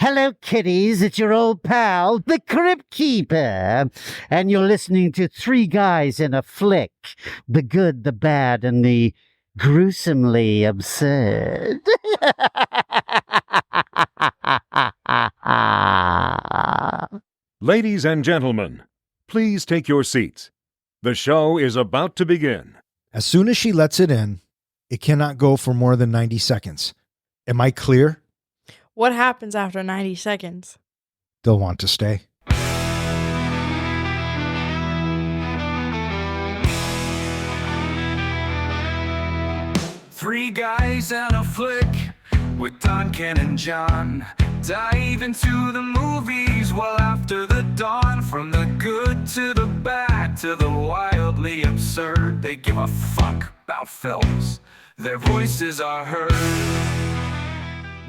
Hello, kiddies. It's your old pal, the Crypt Keeper. And you're listening to Three Guys in a Flick. The good, the bad, and the gruesomely absurd. Ladies and gentlemen, please take your seats. The show is about to begin. As soon as she lets it in, it cannot go for more than 90 seconds. Am I clear? What happens after 90 seconds? They'll want to stay. Three guys and a flick with Don, Ken, and John. Dive into the movies well after the dawn. From the good to the bad to the wildly absurd. They give a fuck about films. Their voices are heard.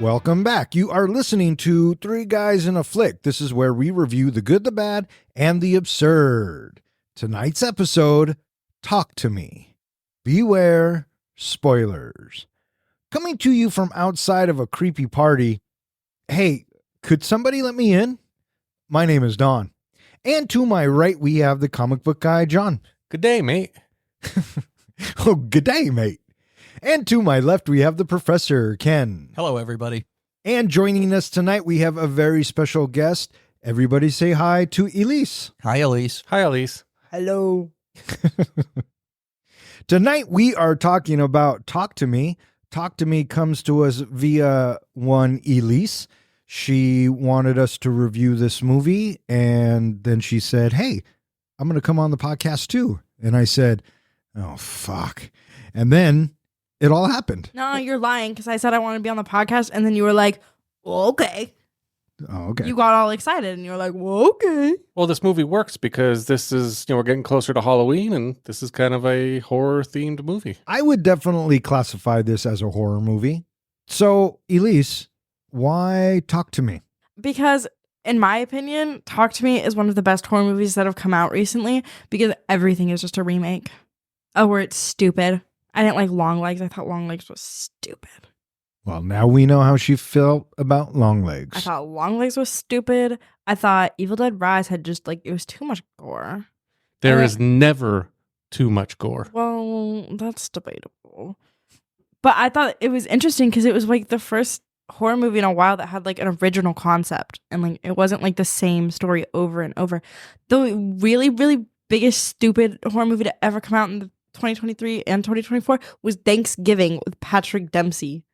Welcome back. You are listening to Three Guys in a Flick. This is where we review the good, the bad, and the absurd. Tonight's episode, Talk to Me. Beware spoilers. Coming to you from outside of a creepy party. Hey, could somebody let me in? My name is Don. And to my right, we have the comic book guy, John. Good day, mate. Oh, good day, mate. And to my left, we have the professor, Ken. Hello, everybody. And joining us tonight, we have a very special guest. Everybody say hi to Elise. Hi, Elise. Hi, Elise. Hello. Tonight, we are talking about Talk to Me. Talk to Me comes to us via one Elise. She wanted us to review this movie, and then she said, hey, I'm going to come on the podcast too. And I said, oh, fuck. And then it all happened. No, you're lying because I said I wanted to be on the podcast, and then you were like, well, okay. Oh, okay. You got all excited, and you were like, well, okay. Well, this movie works because this is, we're getting closer to Halloween, and this is kind of a horror-themed movie. I would definitely classify this as a horror movie. So, Elise, why Talk to Me? Because, in my opinion, Talk to Me is one of the best horror movies that have come out recently because everything is just a remake. Oh, where it's stupid. I didn't like Longlegs. I thought Longlegs was stupid. Well, now we know how she felt about Longlegs. I thought Longlegs was stupid. I thought Evil Dead Rise had just it was too much gore. There is never too much gore. Well, that's debatable. But I thought it was interesting because it was like the first horror movie in a while that had like an original concept. And it wasn't like the same story over and over. The really, really biggest stupid horror movie to ever come out in 2023 and 2024 was Thanksgiving with Patrick Dempsey.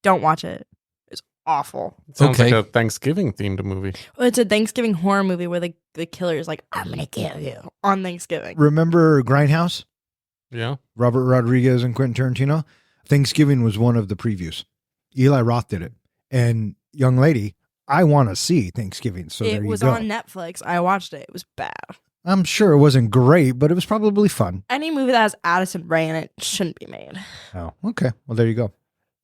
Don't watch it. It's awful. It sounds like a Thanksgiving-themed movie. Well, it's a Thanksgiving horror movie where the killer is like, I'm going to kill you on Thanksgiving. Remember Grindhouse? Yeah. Robert Rodriguez and Quentin Tarantino? Thanksgiving was one of the previews. Eli Roth did it. And young lady, I want to see Thanksgiving. So there you go. It was on Netflix. I watched it. It was bad. I'm sure it wasn't great, but it was probably fun. Any movie that has Addison Rae in it shouldn't be made. Oh, okay. Well, there you go.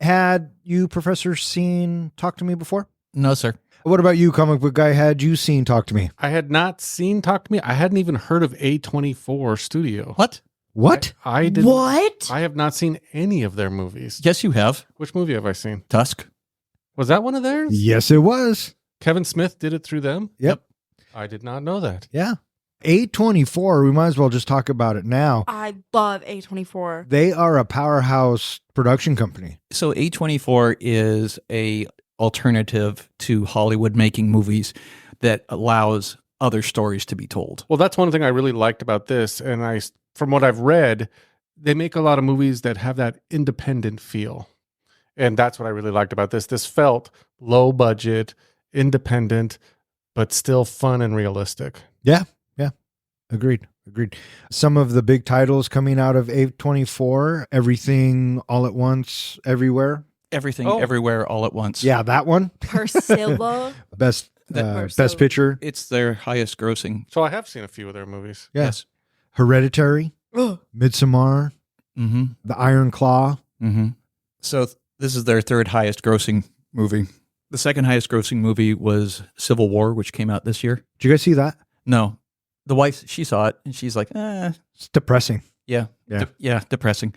Had you, Professor, seen Talk to Me before? No, sir. What about you, comic book guy? Had you seen Talk to Me? I had not seen Talk to Me. I hadn't even heard of A24 Studio. What? I didn't. What? I have not seen any of their movies. Yes, you have. Which movie have I seen? Tusk. Was that one of theirs? Yes, it was. Kevin Smith did it through them? Yep. I did not know that. Yeah. A24, we might as well just talk about it now. I love A24. They are a powerhouse production company. So A24 is a alternative to Hollywood making movies that allows other stories to be told. Well, that's one thing I really liked about this. And from what I've read, they make a lot of movies that have that independent feel. And that's what I really liked about this. This felt low budget, independent, but still fun and realistic. Yeah. Agreed. Some of the big titles coming out of A24, Everything All at Once, Everywhere. Everything, Everywhere, All at Once. Yeah, that one. Priscilla. Best picture. It's their highest grossing. So I have seen a few of their movies. Yeah. Yes. Hereditary. Midsommar. Mm-hmm. The Iron Claw. Mm-hmm. So this is their third highest grossing movie. The second highest grossing movie was Civil War, which came out this year. Did you guys see that? No. The wife, she saw it, and she's like, It's depressing. Yeah. Depressing.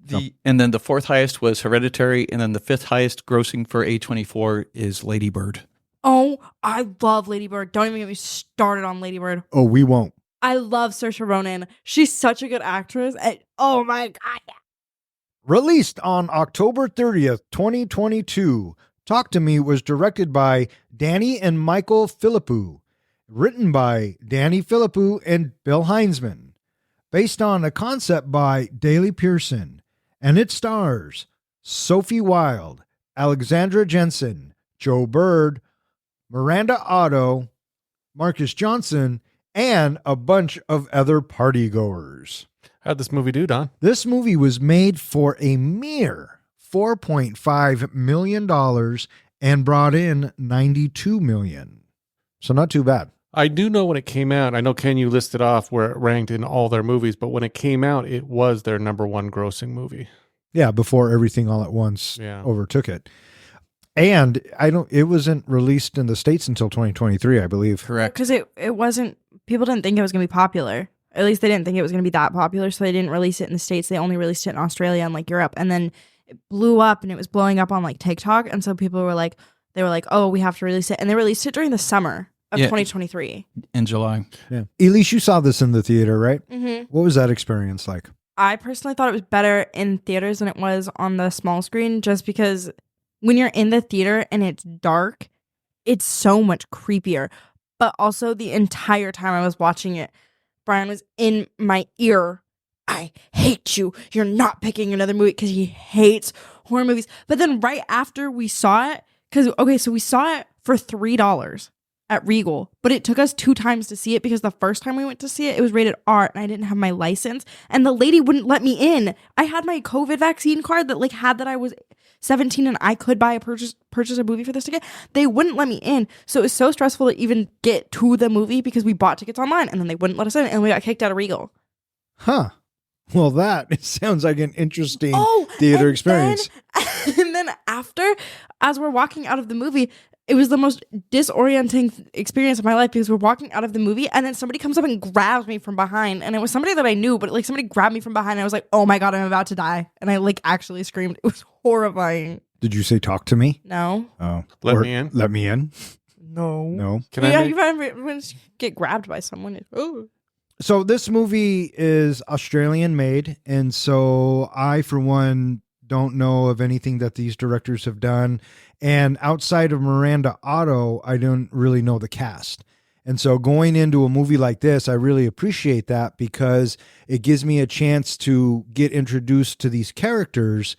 So. And then the fourth highest was Hereditary, and then the fifth highest grossing for A24 is Lady Bird. Oh, I love Lady Bird. Don't even get me started on Lady Bird. Oh, we won't. I love Saoirse Ronan. She's such a good actress. And, oh my God. Released on October 30th, 2022, Talk to Me was directed by Danny and Michael Philippou, written by Danny Philippou and Bill Heinzman, based on a concept by Daley Pearson, and it stars Sophie Wilde, Alexandra Jensen, Joe Bird, Miranda Otto, Marcus Johnson, and a bunch of other partygoers. How'd this movie do, Don? This movie was made for a mere $4.5 million and brought in $92 million. So not too bad. I do know when it came out, I know Ken, you listed off where it ranked in all their movies, but when it came out, it was their number one grossing movie. Yeah, before Everything All at Once Yeah. overtook it. And it wasn't released in the States until 2023, I believe. Correct. Because it wasn't, people didn't think it was going to be popular. At least they didn't think it was going to be that popular, so they didn't release it in the States. They only released it in Australia and like Europe. And then it blew up and it was blowing up on like TikTok. And so people were like, oh, we have to release it. And they released it during the summer of 2023. In July. Yeah. Elise, you saw this in the theater, right? Mm-hmm. What was that experience like? I personally thought it was better in theaters than it was on the small screen, just because when you're in the theater and it's dark, it's so much creepier. But also the entire time I was watching it, Brian was in my ear. I hate you. You're not picking another movie, because he hates horror movies. But then right after we saw it, so we saw it for $3 at Regal, but it took us 2 times to see it, because the first time we went to see it, it was rated R and I didn't have my license, and the lady wouldn't let me in. I had my COVID vaccine card that had that I was 17 and I could buy purchase a movie for this ticket. They wouldn't let me in. So it was so stressful to even get to the movie, because we bought tickets online and then they wouldn't let us in, and we got kicked out of Regal. Huh. Well, that sounds like an interesting Oh, theater and experience. And then after, as we're walking out of the movie, it was the most disorienting experience of my life, because we're walking out of the movie and then somebody comes up and grabs me from behind, and it was somebody that I knew, but somebody grabbed me from behind and I was like, oh my God, I'm about to die. And I actually screamed. It was horrifying. Did you say talk to me? No. Oh. Let me in? Let me in? No. No. Can Yeah, I make- you ever get grabbed by someone? Oh. So this movie is Australian made, and so I, for one, don't know of anything that these directors have done. And outside of Miranda Otto, I don't really know the cast. And so going into a movie like this, I really appreciate that, because it gives me a chance to get introduced to these characters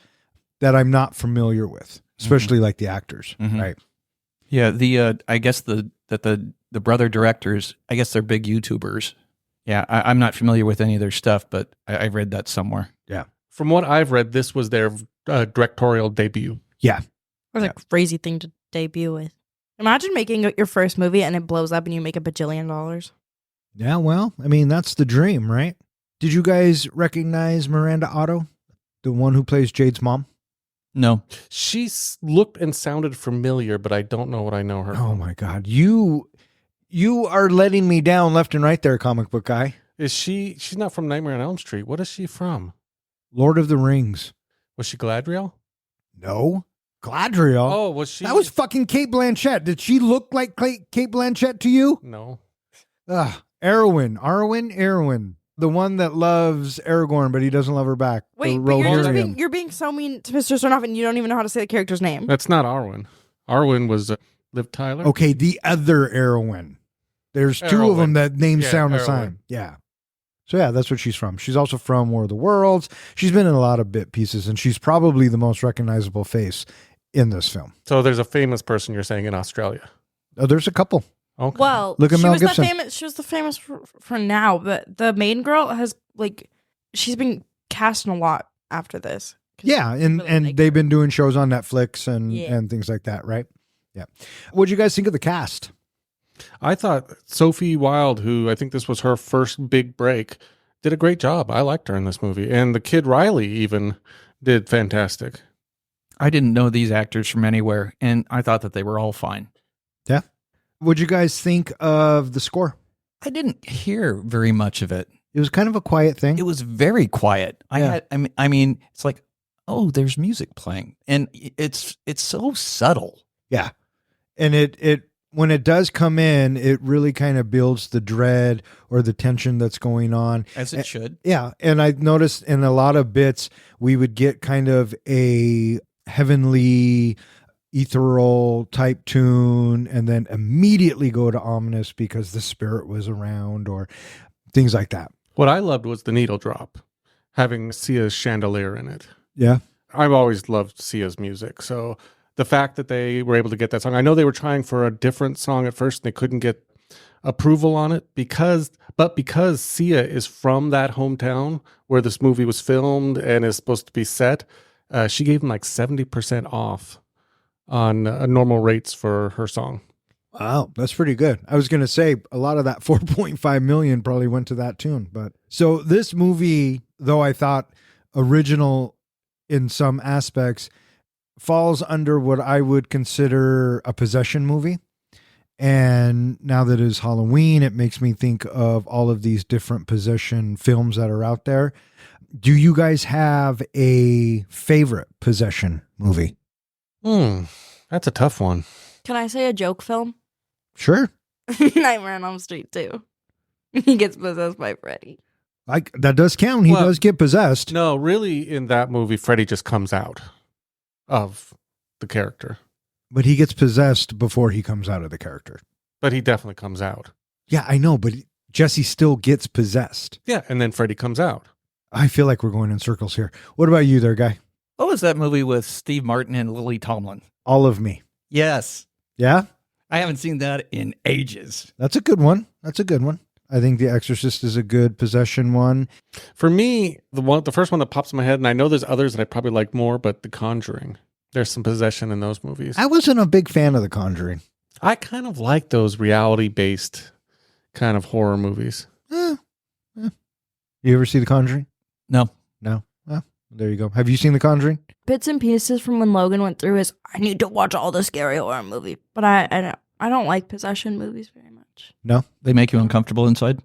that I'm not familiar with, especially like the actors, Mhm. right? Yeah, I guess the brother directors, I guess they're big YouTubers. Yeah, I'm not familiar with any of their stuff, but I read that somewhere. From what I've read, this was their directorial debut. Yeah. That was a crazy thing to debut with. Imagine making your first movie and it blows up and you make $1 bajillion. Yeah, well, I mean, that's the dream, right? Did you guys recognize Miranda Otto, the one who plays Jade's mom? No. She looked and sounded familiar, but I don't know what I know her Oh from. my God. You are letting me down left and right there, comic book guy. Is she's not from Nightmare on Elm Street. What is she from? Lord of the Rings. Was she Gladriel? No. Gladriel. Oh, was she? That was fucking Kate Blanchett. Did she look like Kate Blanchett to you? No. Arwen. The one that loves Aragorn, but he doesn't love her back. Wait, The but Rohirrim. you're being so mean to Mr. Cernoff, and you don't even know how to say the character's name. That's not Arwen. Arwen was Liv Tyler. Okay, the other Arwen. There's 2 of them Arwen. that names Yeah, sound the Arwen. same. Yeah. So yeah, that's what she's from. She's also from War of the Worlds. She's been in a lot of bit pieces, and she's probably the most recognizable face in this film. So there's a famous person you're saying in Australia. Oh, there's a couple. Okay. Well, Look at she Mel was the Gibson. famous. She was the famous for now, but the main girl has she's been cast in a lot after this. 'Cause Yeah, and really like they've her. been doing shows on Netflix and Yeah. things like that, right? Yeah. What'd you guys think of the cast? I thought Sophie Wilde, who I think this was her first big break, did a great job. I liked her in this movie. And the kid Riley even did fantastic. I didn't know these actors from anywhere, and I thought that they were all fine. Yeah. What'd you guys think of the score? I didn't hear very much of it. It was kind of a quiet thing. It was very quiet. Yeah. I mean, it's like, oh, there's music playing, and it's so subtle. Yeah. And it when it does come in, it really kind of builds the dread or the tension that's going on. As it should. Yeah. And I noticed in a lot of bits, we would get kind of a heavenly, ethereal type tune and then immediately go to ominous because the spirit was around or things like that. What I loved was the needle drop, having Sia's chandelier in it. Yeah. I've always loved Sia's music. So the fact that they were able to get that song, I know they were trying for a different song at first and they couldn't get approval on it because Sia is from that hometown where this movie was filmed and is supposed to be set, she gave them like 70% off on normal rates for her song. Wow, that's pretty good. I was going to say a lot of that 4.5 million probably went to that tune. But so this movie, though I thought original in some aspects, falls under what I would consider a possession movie. And now that it's Halloween, it makes me think of all of these different possession films that are out there. Do you guys have a favorite possession movie? That's a tough one. Can I say a joke film? Sure. Nightmare on Elm Street 2. He gets possessed by Freddy. That does count. He Well, does get possessed. No, really, in that movie, Freddy just comes out of the character. But he gets possessed before he comes out of the character. But he definitely comes out. Yeah, I know, but Jesse still gets possessed. Yeah, and then Freddy comes out. I feel like we're going in circles here. What about you there, guy? What was that movie with Steve Martin and Lily Tomlin? All of Me. Yes. Yeah? I haven't seen that in ages. That's a good one. That's a good one. I think The Exorcist is a good possession one. For me, the first one that pops in my head, and I know there's others that I probably like more, but The Conjuring. There's some possession in those movies. I wasn't a big fan of The Conjuring. I kind of like those reality-based kind of horror movies. You ever see The Conjuring? No. No? Well, there you go. Have you seen The Conjuring? Bits and pieces from when Logan went through his, I need to watch all the scary horror movie. But I don't like possession movies very much. No? They make you uncomfortable inside?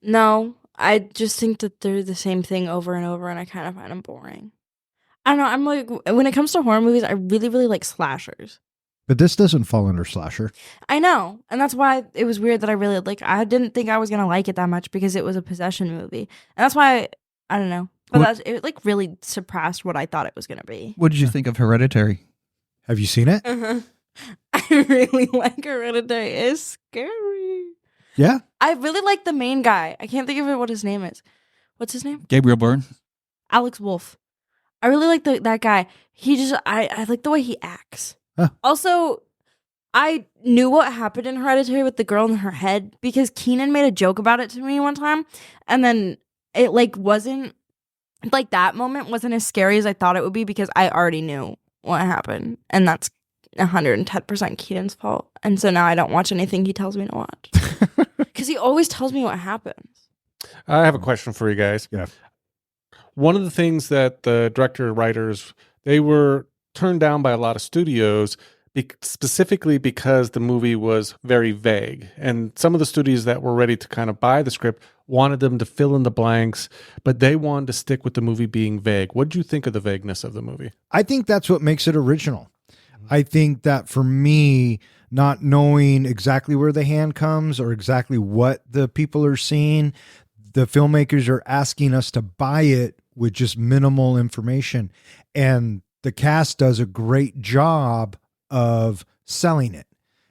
No, I just think that they're the same thing over and over, and I kind of find them boring. I don't know. I'm like, when it comes to horror movies, I really, really like slashers. But this doesn't fall under slasher. I know. And that's why it was weird that I didn't think I was going to like it that much because it was a possession movie. And that's why, I don't know. But it like really surpassed what I thought it was going to be. What did you think of Hereditary? Have you seen it? Uh-huh. I really like Hereditary. It's scary. Yeah? I really like the main guy. I can't think of what his name is. What's his name? Gabriel Byrne? Alex Wolff. I really like that guy. I like the way he acts. Huh. Also, I knew what happened in Hereditary with the girl in her head because Keenan made a joke about it to me one time, and then it like wasn't like that moment wasn't as scary as I thought it would be because I already knew what happened, and that's 110% Keenan's fault. And so now I don't watch anything he tells me to watch because he always tells me what happens. I have a question for you guys. Yeah. One of the things that the director writers, they were turned down by a lot of studios specifically because the movie was very vague. And some of the studios that were ready to kind of buy the script wanted them to fill in the blanks, but they wanted to stick with the movie being vague. What did you think of the vagueness of the movie? I think that's what makes it original. I think that for me, not knowing exactly where the hand comes or exactly what the people are seeing, the filmmakers are asking us to buy it with just minimal information. And the cast does a great job of selling it.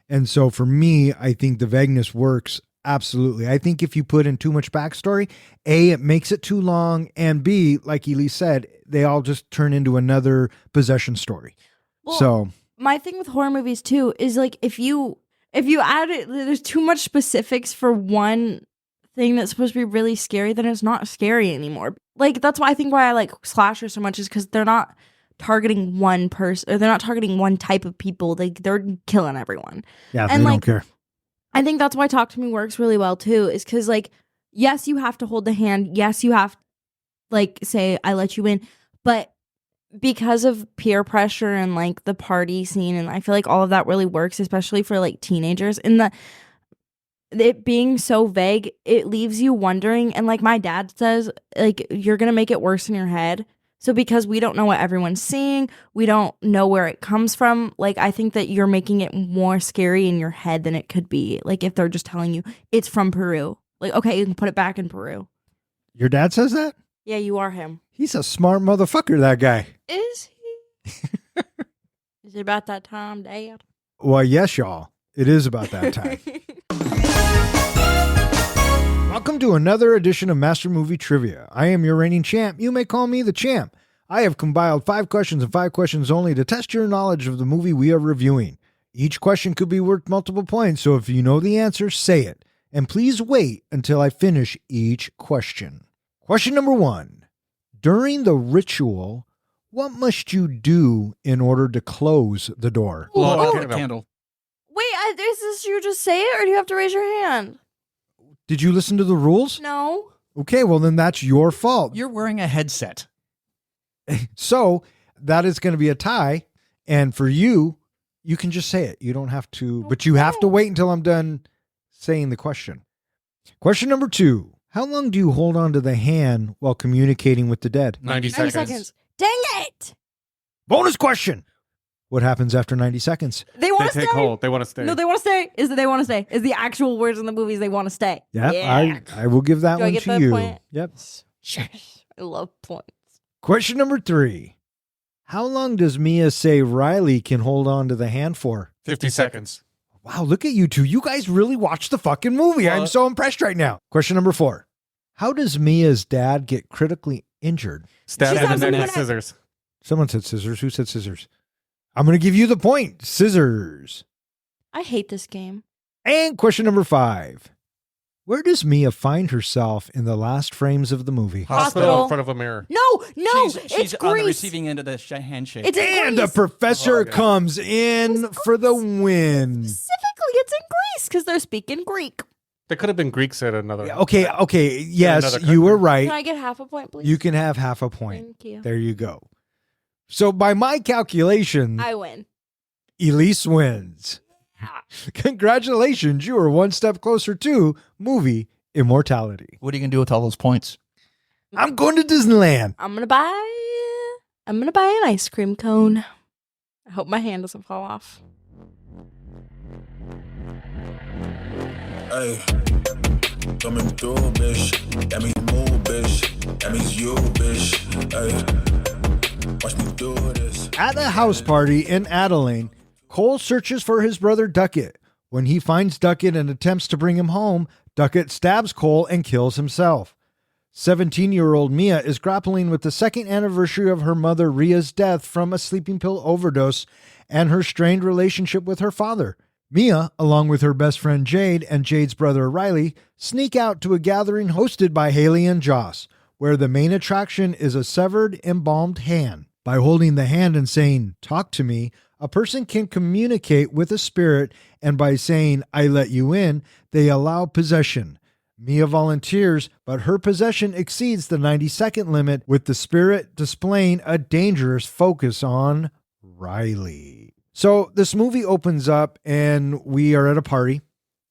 And so for me, I think the vagueness works absolutely. I think if you put in too much backstory, A, it makes it too long, and B, like Elise said, they all just turn into another possession story. Well, so my thing with horror movies too is like if you add it, there's too much specifics for one thing that's supposed to be really scary, then it's not scary anymore. Like that's why I like slasher so much is because they're not targeting one person or they're not targeting one type of people. They're killing everyone. yeah, and they like, don't care. I think that's why Talk to Me works really well too, is because like, yes, you have to hold the hand. Yes, you have to like say, I let you in. But because of peer pressure and like the party scene, and I feel like all of that really works, especially for like teenagers, and it being so vague, it leaves you wondering. And like my dad says, like, you're going to make it worse in your head. So because we don't know what everyone's seeing, we don't know where it comes from. Like, I think that you're making it more scary in your head than it could be. Like, if they're just telling you it's from Peru. Like, okay, you can put it back in Peru. Your dad says that? Yeah, you are him. He's a smart motherfucker, that guy. Is he? Is it about that time, Dad? Well, yes, y'all. It is about that time. Welcome to another edition of Master Movie Trivia. I am your reigning champ. You may call me the champ. I have compiled 5 questions and 5 questions only to test your knowledge of the movie we are reviewing. Each question could be worth multiple points, so if you know the answer, say it. And please wait until I finish each question. Question number 1. During the ritual, what must you do in order to close the door? Blow out Oh. a candle. Wait, is this you just say it, or do you have to raise your hand? Did you listen to the rules? No. Okay, well then that's your fault. You're wearing a headset. So that is going to be a tie. And for you, you can just say it. You don't have to, but you have to wait until I'm done saying the question. Question number 2. How long do you hold on to the hand while communicating with the dead? 90 90 seconds. seconds. Dang it! Bonus question. What happens after 90 seconds? They They want to take stay. hold. They want to stay. No, they want to stay. Is that they want to stay? Is the actual words in the movies they want to stay? Yeah, I will give that Do I one get to that you. point? Yep. Yes. I love points. Question number 3. How long does Mia say Riley can hold on to the hand for? 50 seconds. Wow, look at you two. You guys really watched the fucking movie. I'm so impressed right now. Question number 4. How does Mia's dad get critically injured? Stab She in the stabs neck him in with the neck. scissors. Someone said scissors. Who said scissors? I'm going to give you the point. Scissors. I hate this game. And question number 5. Where does Mia find herself in the last frames of the movie? Hospital. In front of a mirror. No, she's it's on the Greece. receiving end of the handshake. It's in And the Greece. professor Oh, yeah. comes in for the win. Specifically, it's in Greece because they're speaking Greek. They could have been Greeks at another. Okay. Yes, another you were country. right. Can I get half a point, please? You can have half a point. Thank you. There you go. So by my calculation, I win. Elise wins. Congratulations, you are one step closer to movie immortality. What are you gonna do with all those points? I'm going to Disneyland. I'm gonna buy an ice cream cone. I hope my hand doesn't fall off. Hey, coming through, bitch. That means move, bitch. That means you, bitch. Hey, watch me do this. At a house party in Adeline, Cole searches for his brother Duckett. When he finds Duckett and attempts to bring him home, Duckett stabs Cole and kills himself. 17-year-old Mia is grappling with the second anniversary of her mother Ria's death from a sleeping pill overdose and her strained relationship with her father. Mia, along with her best friend Jade and Jade's brother Riley, sneak out to a gathering hosted by Haley and Joss, where the main attraction is a severed, embalmed hand. By holding the hand and saying, "Talk to me," a person can communicate with a spirit, and by saying, "I let you in," they allow possession. Mia volunteers, but her possession exceeds the 90-second limit, with the spirit displaying a dangerous focus on Riley. So this movie opens up and we are at a party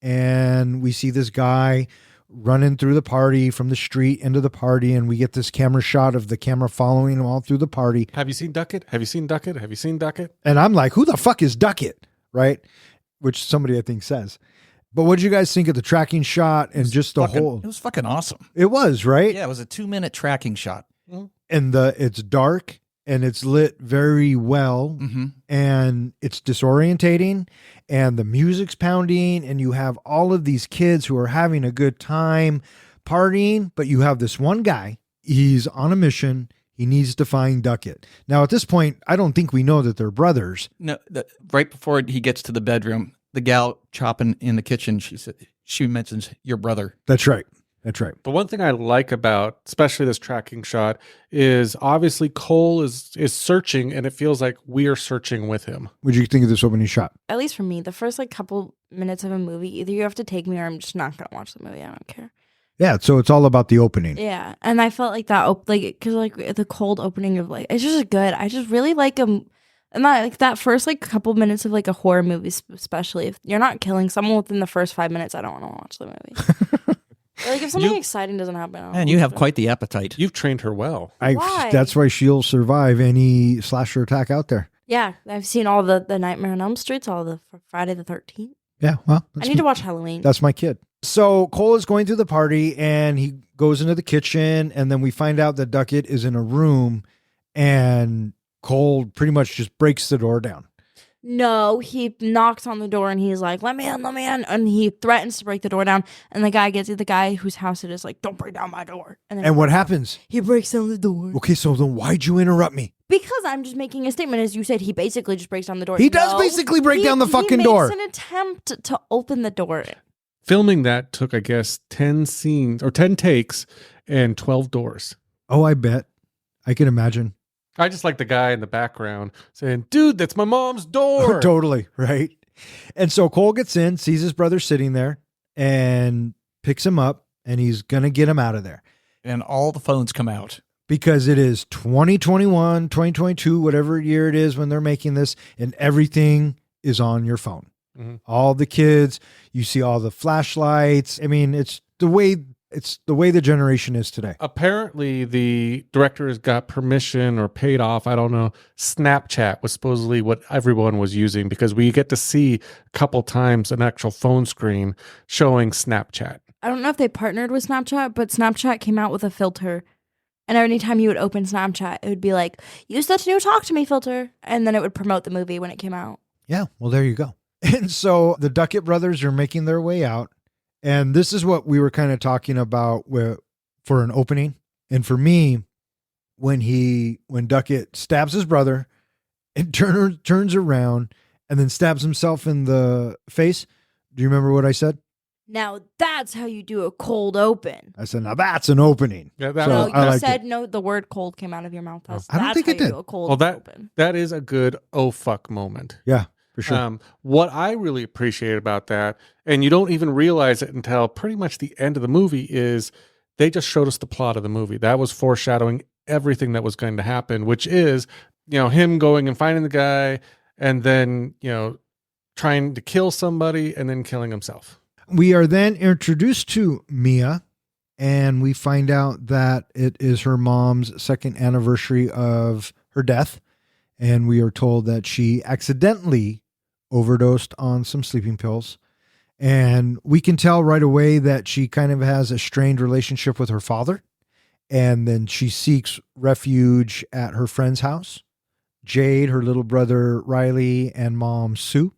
and we see this guy running through the party from the street into the party, and we get this camera shot of the camera following him all through the party. Have you seen Duckett? Have you seen Duckett? Have you seen Duckett? And I'm like, who the fuck is Duckett? Right? Which somebody I think says. But what did you guys think of the tracking shot and just the whole? It was fucking awesome. It was, right? Yeah, it was a 2-minute tracking shot. And it's dark and it's lit very well, Mm-hmm. and it's disorientating, and the music's pounding, and you have all of these kids who are having a good time partying, but you have this one guy. He's on a mission. He needs to find Duckett. Now, at this point, I don't think we know that they're brothers. No, right before he gets to the bedroom, the gal chopping in the kitchen, she mentions your brother. That's right. That's right. But one thing I like about, especially this tracking shot, is obviously Cole is searching, and it feels like we are searching with him. What did you think of this opening shot? At least for me, the first couple minutes of a movie, either you have to take me or I'm just not gonna watch the movie. I don't care. Yeah, so it's all about the opening. Yeah, and I felt like that, because the cold opening of it's just good. I just really like and that first couple minutes of a horror movie, especially if you're not killing someone within the first 5 minutes, I don't want to watch the movie. Like if something You- exciting doesn't happen, I'll Man, you have watch it. quite the appetite. You've trained her well. Why? That's why she'll survive any slasher attack out there. Yeah, I've seen all the Nightmare on Elm Streets, all the Friday the 13th. Yeah, well, I need to watch Halloween. That's my kid. So Cole is going through the party and he goes into the kitchen, and then we find out that Duckett is in a room, and Cole pretty much just breaks the door down. No, he knocks on the door and he's like, let me in, and he threatens to break the door down, and the guy whose house it is like, don't break down my door. Then And what happens? he breaks down the door. Okay, so then why'd you interrupt me? Because I'm just making a statement, as you said, he basically just breaks down the door. He does basically break down the fucking door. He makes an attempt to open the door. Filming that took, I guess, 10 scenes or 10 takes and 12 doors. Oh, I bet. I can imagine. I just like the guy in the background saying, dude, that's my mom's door. Totally, right? And so Cole gets in, sees his brother sitting there, and picks him up, and he's going to get him out of there. And all the phones come out. Because it is 2021, 2022, whatever year it is when they're making this, and everything is on your phone. Mm-hmm. All the kids, you see all the flashlights. I mean, it's the way the generation is today. Apparently, the directors got permission or paid off. I don't know. Snapchat was supposedly what everyone was using, because we get to see a couple times an actual phone screen showing Snapchat. I don't know if they partnered with Snapchat, but Snapchat came out with a filter. And anytime you would open Snapchat, it would be like, use that new Talk to Me filter. And then it would promote the movie when it came out. Yeah, well, there you go. And so the Duckett brothers are making their way out. And this is what we were kind of talking about for an opening. And for me, when Duckett stabs his brother and turns around and then stabs himself in the face. Do you remember what I said? Now that's how you do a cold open. I said, now that's an opening. Yeah, that So No, was, you I liked said it. no. The word "cold" came out of your mouth. I don't think how it did. You do a cold well, open. that is a good oh fuck moment. Yeah, for sure. What I really appreciate about that, and you don't even realize it until pretty much the end of the movie, is they just showed us the plot of the movie. That was foreshadowing everything that was going to happen, which is, him going and finding the guy and then, trying to kill somebody and then killing himself. We are then introduced to Mia, and we find out that it is her mom's second anniversary of her death. And we are told that she accidentally overdosed on some sleeping pills. And we can tell right away that she kind of has a strained relationship with her father. And then she seeks refuge at her friend's house, Jade, her little brother Riley, and mom Sue.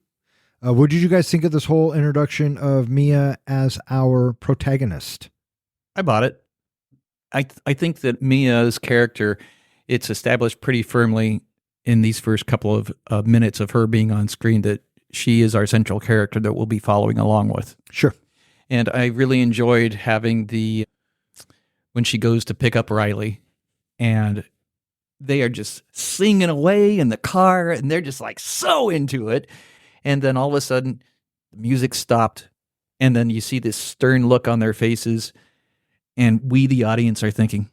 What did you guys think of this whole introduction of Mia as our protagonist? I bought it. I think that Mia's character, it's established pretty firmly in these first couple of minutes of her being on screen that she is our central character that we'll be following along with. Sure. And I really enjoyed having when she goes to pick up Riley and they are just singing away in the car and they're just like so into it. And then all of a sudden the music stopped and then you see this stern look on their faces and we, the audience, are thinking,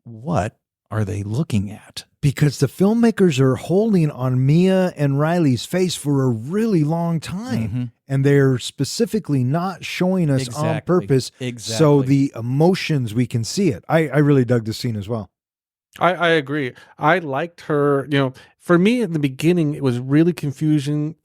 what are they looking at? Because the filmmakers are holding on Mia and Riley's face for a really long time. Mm-hmm. And they're specifically not showing us on purpose. Exactly. So the emotions, we can see it. I really dug the scene as well. I agree. I liked her. For me in the beginning, it was really confusing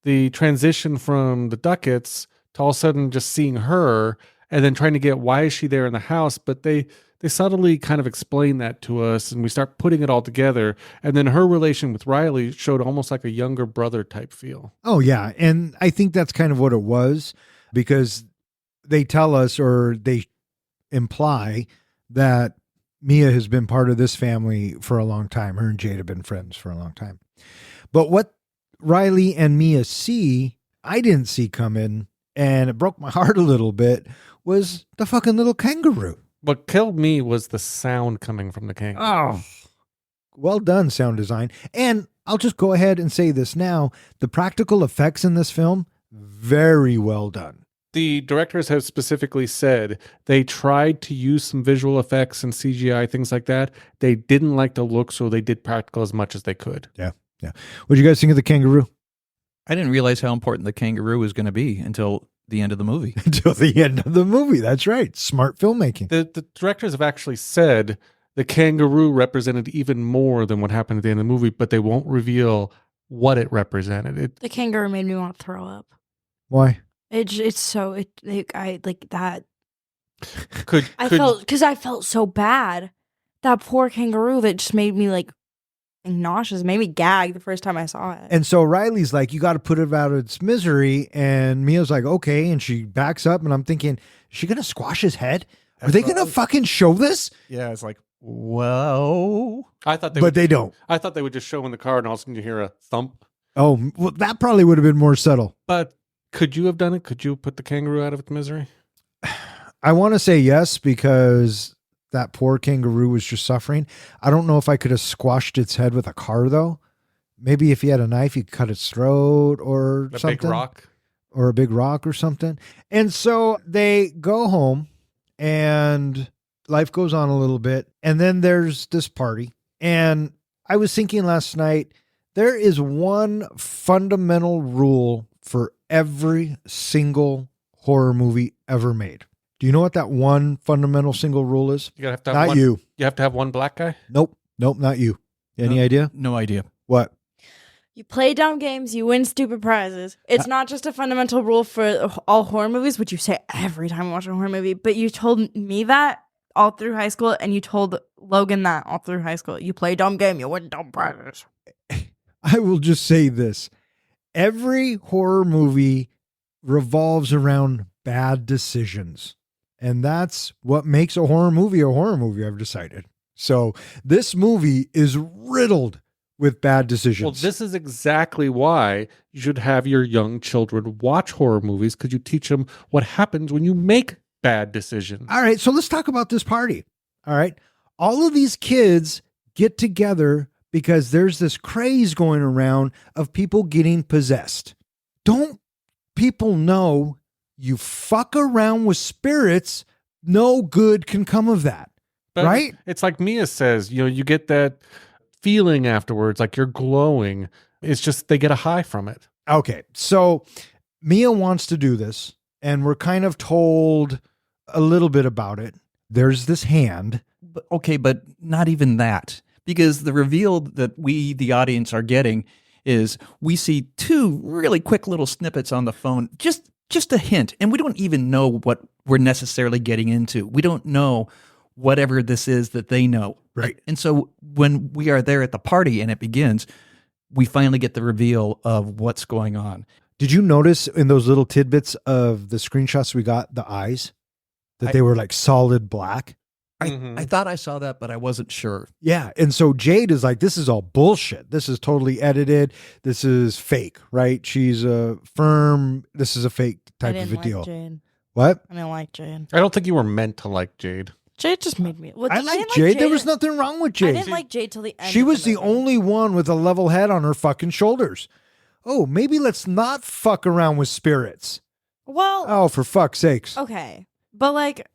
the transition from the Ducketts to all of a sudden just seeing her and then trying to get why is she there in the house. But they subtly kind of explain that to us and we start putting it all together. And then her relation with Riley showed almost like a younger brother type feel. Oh, yeah. And I think that's kind of what it was, because they tell us, or they imply, that Mia has been part of this family for a long time. Her and Jade have been friends for a long time. But what Riley and Mia see, I didn't see coming, and it broke my heart a little bit, was the fucking little kangaroo. What killed me was the sound coming from the kangaroo. Oh, well done, sound design. And I'll just go ahead and say this now. The practical effects in this film, very well done. The directors have specifically said they tried to use some visual effects and CGI, things like that. They didn't like the look, so they did practical as much as they could. Yeah. What do you guys think of the kangaroo? I didn't realize how important the kangaroo was going to be until the end of the movie. Until the end of the movie. That's right. Smart filmmaking. The directors have actually said the kangaroo represented even more than what happened at the end of the movie, but they won't reveal what it represented. The kangaroo made me want to throw up. Why? It's so I like that. I felt so bad. That poor kangaroo that just made me like nauseous, made me gag the first time I saw it. And so Riley's like, you got to put it out of its misery. And Mia's like, okay. And she backs up and I'm thinking, is she going to squash his head? Are they going to fucking show this? Yeah, it's like, Whoa. I thought But they don't. I thought they would just show in the car and all of a sudden you hear a thump. Oh, well, that probably would have been more subtle. But could you have done it? Could you have put the kangaroo out of its misery? I want to say yes, because that poor kangaroo was just suffering. I don't know if I could have squashed its head with a car, though. Maybe if you had a knife, you could cut its throat or A something. big rock? Or a big rock or something. And so they go home and life goes on a little bit. And then there's this party. And I was thinking last night, there is one fundamental rule for every single horror movie ever made. Do you know what that one fundamental single rule is? You have to have Not one, you. You have to have one black guy? Nope, not you. Any No. idea? No idea. What? You play dumb games, you win stupid prizes. It's not just a fundamental rule for all horror movies, which you say every time you watch a horror movie, but you told me that all through high school, and you told Logan that all through high school. You play dumb game, you win dumb prizes. I will just say this. Every horror movie revolves around bad decisions. And that's what makes a horror movie, I've decided. So this movie is riddled with bad decisions. Well, this is exactly why you should have your young children watch horror movies, because you teach them what happens when you make bad decisions. All right, so let's talk about this party. All right. All of these kids get together because there's this craze going around of people getting possessed. Don't people know you fuck around with spirits, no good can come of that. But right? It's like Mia says, you get that feeling afterwards, like you're glowing. It's just they get a high from it. Okay, so Mia wants to do this, and we're kind of told a little bit about it. There's this hand. Okay, but not even that. Because the reveal that we, the audience, are getting is we see two really quick little snippets on the phone, just a hint, and we don't even know what we're necessarily getting into. We don't know whatever this is that they know. Right. And so when we are there at the party and it begins, we finally get the reveal of what's going on. Did you notice in those little tidbits of the screenshots we got, the eyes, that they were like solid black? I thought I saw that, but I wasn't sure. Yeah. And so Jade is like, this is all bullshit. This is totally edited. This is fake, right? She's a firm, this is a fake type of a deal. Jade. What? I didn't like Jade. I don't think you were meant to like Jade. Jade just made me. I like Jade. There was nothing wrong with I Jade. didn't like Jade till the end. She of was the movie. only one with a level head on her fucking shoulders. Oh, maybe let's not fuck around with spirits. Well, Oh, for fuck's sakes. okay, but like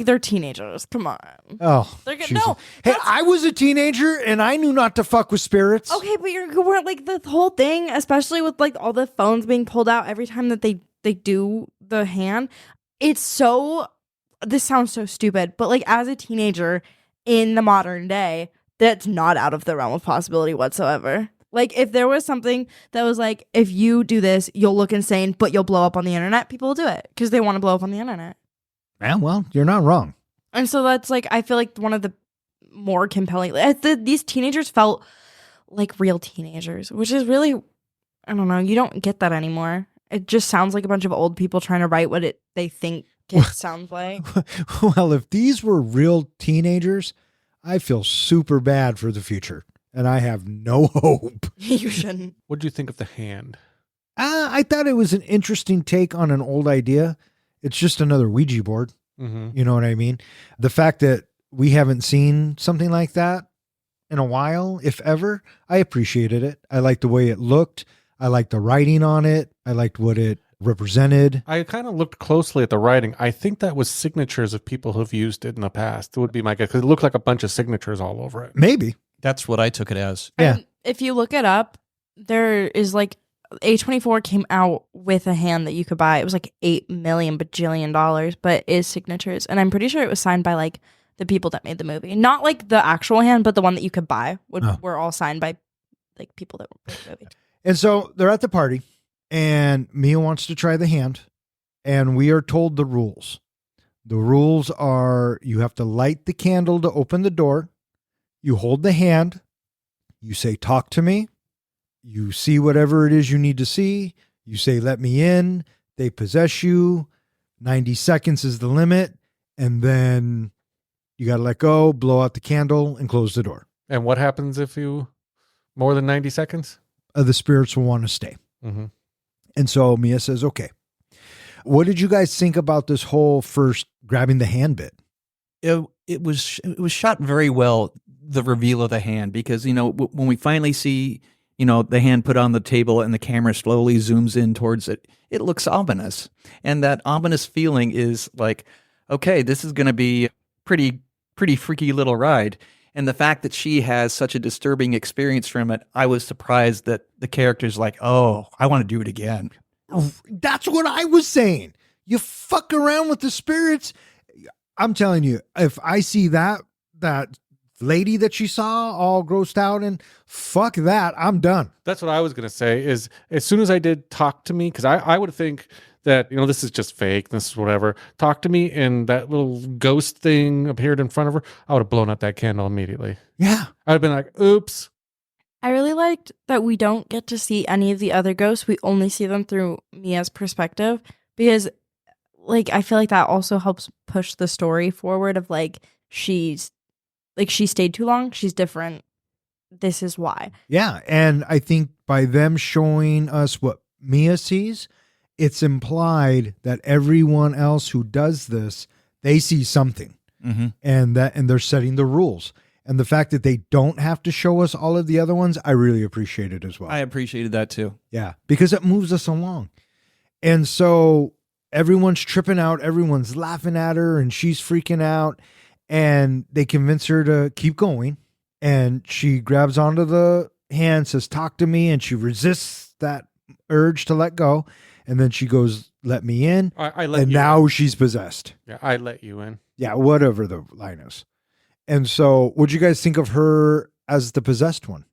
they're teenagers. Come on. Oh, They're gonna Jesus. no. Hey, that's- I was a teenager and I knew not to fuck with spirits. Okay, but you weren't like the whole thing, especially with like all the phones being pulled out every time that they do the hand. It's so. This sounds so stupid, but like as a teenager in the modern day, that's not out of the realm of possibility whatsoever. Like if there was something that was like, if you do this, you'll look insane, but you'll blow up on the internet, people will do it because they want to blow up on the internet. Yeah, well, you're not wrong. And so that's like, I feel like one of the more compelling, these teenagers felt like real teenagers, which is really, I don't know, you don't get that anymore. It just sounds like a bunch of old people trying to write what they think it sounds like. Well, if these were real teenagers, I feel super bad for the future and I have no hope. You shouldn't. What do you think of the hand? I thought it was an interesting take on an old idea. It's just another Ouija board. Mm-hmm. You know what I mean? The fact that we haven't seen something like that in a while, if ever, I appreciated it. I liked the way it looked. I liked the writing on it. I liked what it represented. I kind of looked closely at the writing. I think that was signatures of people who've used it in the past. It would be my guess, because it looked like a bunch of signatures all over it. Maybe. That's what I took it as. Yeah. And if you look it up, there is like A24 came out with a hand that you could buy. It was like $8 million bajillion dollars, but is signatures. And I'm pretty sure it was signed by like the people that made the movie. Not like the actual hand, but the one that you could buy were all signed by like people that made the movie. And so they're at the party, and Mia wants to try the hand, and we are told the rules. The rules are you have to light the candle to open the door. You hold the hand. You say, talk to me. You see whatever it is you need to see. You say, let me in. They possess you. 90 seconds is the limit. And then you got to let go, blow out the candle, and close the door. And what happens if you more than 90 seconds? The spirits will want to stay. Mm-hmm. And so Mia says, okay. What did you guys think about this whole first grabbing the hand bit? It was shot very well, the reveal of the hand, because, you know, when we finally see, you know, the hand put on the table and the camera slowly zooms in towards it, it looks ominous. And that ominous feeling is like, okay, this is going to be a pretty freaky little ride. And the fact that she has such a disturbing experience from it, I was surprised that the character's like, oh, I want to do it again. That's what I was saying. You fuck around with the spirits. I'm telling you, if I see that lady that she saw all grossed out and fuck that, I'm done. That's what I was going to say is as soon as I did talk to me, because I would think that, you know, this is just fake, this is whatever. Talk to me and that little ghost thing appeared in front of her, I would have blown out that candle immediately. Yeah. I'd have been like, oops. I really liked that we don't get to see any of the other ghosts. We only see them through Mia's perspective because, like, I feel like that also helps push the story forward of, like, she stayed too long. She's different. This is why. Yeah. And I think by them showing us what Mia sees, it's implied that everyone else who does this, they see something. Mm-hmm. And they're setting the rules. And the fact that they don't have to show us all of the other ones, I really appreciate it as well. I appreciated that too. Yeah, because it moves us along. And so everyone's tripping out, everyone's laughing at her, and she's freaking out. And they convince her to keep going. And she grabs onto the hand, says, talk to me. And she resists that urge to let go. And then she goes, let me in. I let and you now in. She's possessed. Yeah, I let you in. Yeah, whatever the line is. And so what'd you guys think of her as the possessed one?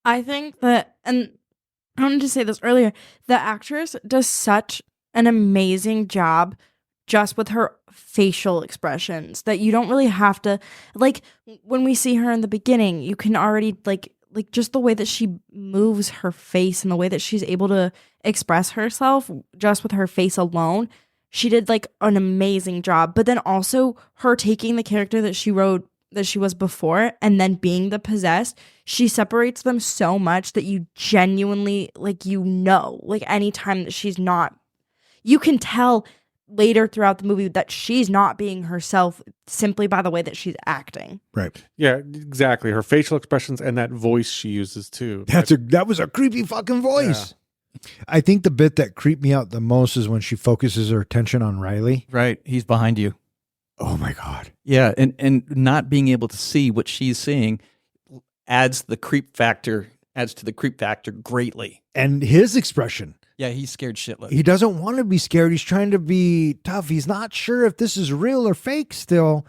I think that, and I wanted to say this earlier, the actress does such an amazing job just with her facial expressions that you don't really have to, like, when we see her in the beginning, you can already, like just the way that she moves her face and the way that she's able to express herself just with her face alone. She did, like, an amazing job. But then also her taking the character that she wrote, that she was before, and then being the possessed, she separates them so much that you genuinely, like, you know, like, anytime that she's not, you can tell later throughout the movie that she's not being herself simply by the way that she's acting. Right. Yeah, exactly. Her facial expressions and that voice she uses too. That was a creepy fucking voice. Yeah. I think the bit that creeped me out the most is when she focuses her attention on Riley. Right. He's behind you. Oh my God. Yeah. And not being able to see what she's seeing adds to the creep factor greatly. And his expression. Yeah, he's scared shitless. He doesn't want to be scared. He's trying to be tough. He's not sure if this is real or fake still.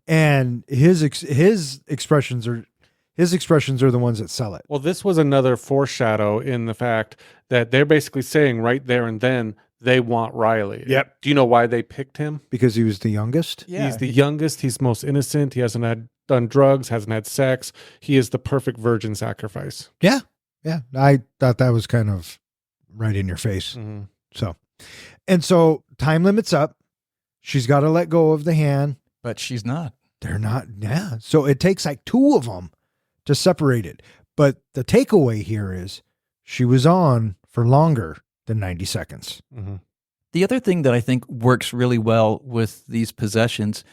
And his expressions are the ones that sell it. Well, this was another foreshadow in the fact that they're basically saying right there and then they want Riley. Yep. Do you know why they picked him? Because he was the youngest? Yeah, He's the youngest. He's most innocent. He hasn't done drugs, hasn't had sex. He is the perfect virgin sacrifice. Yeah. Yeah. I thought that was kind of right in your face. Mm-hmm. So time limit's up. She's got to let go of the hand. But she's not. They're not. Yeah. So it takes like two of them to separate it. But the takeaway here is she was on for longer than 90 seconds. Mm-hmm. The other thing that I think works really well with these possessions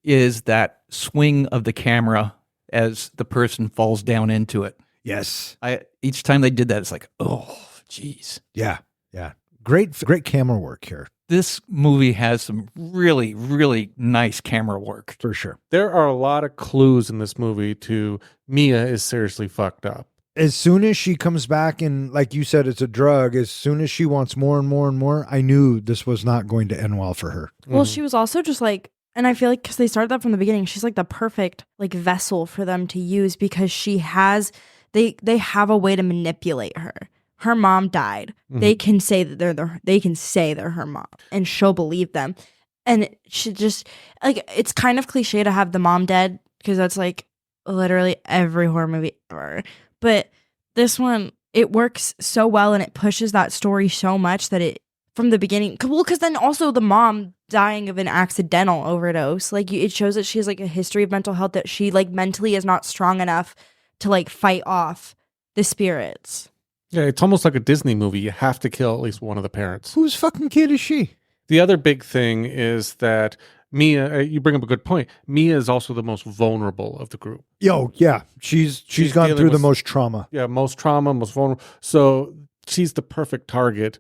is that swing of the camera as the person falls down into it. Yes. Each time they did that, it's like, oh, geez. Yeah. Yeah. Great camera work here. This movie has some really, really nice camera work. For sure. There are a lot of clues in this movie to Mia is seriously fucked up. as soon as she comes back and, like you said, it's a drug, as soon as she wants more and more and more, I knew this was not going to end well for her. Well, she was also just like, and I feel like because they started that from the beginning, she's like the perfect like vessel for them to use because she has, they have a way to manipulate her. Her mom died. They can say that they can say they're her mom, and she'll believe them. And she just like, it's kind of cliche to have the mom dead because that's like literally every horror movie ever. But this one, it works so well and it pushes that story so much that it, from the beginning, well, because then also the mom dying of an accidental overdose, like it shows that she has like a history of mental health, that she like mentally is not strong enough to like fight off the spirits. Yeah, it's almost like a Disney movie. You have to kill at least one of the parents. Whose fucking kid is she? The other big thing is that Mia, you bring up a good point. Mia is also the most vulnerable of the group. Yo, yeah. She's gone dealing through the with- most trauma. Yeah, most trauma, most vulnerable. So she's the perfect target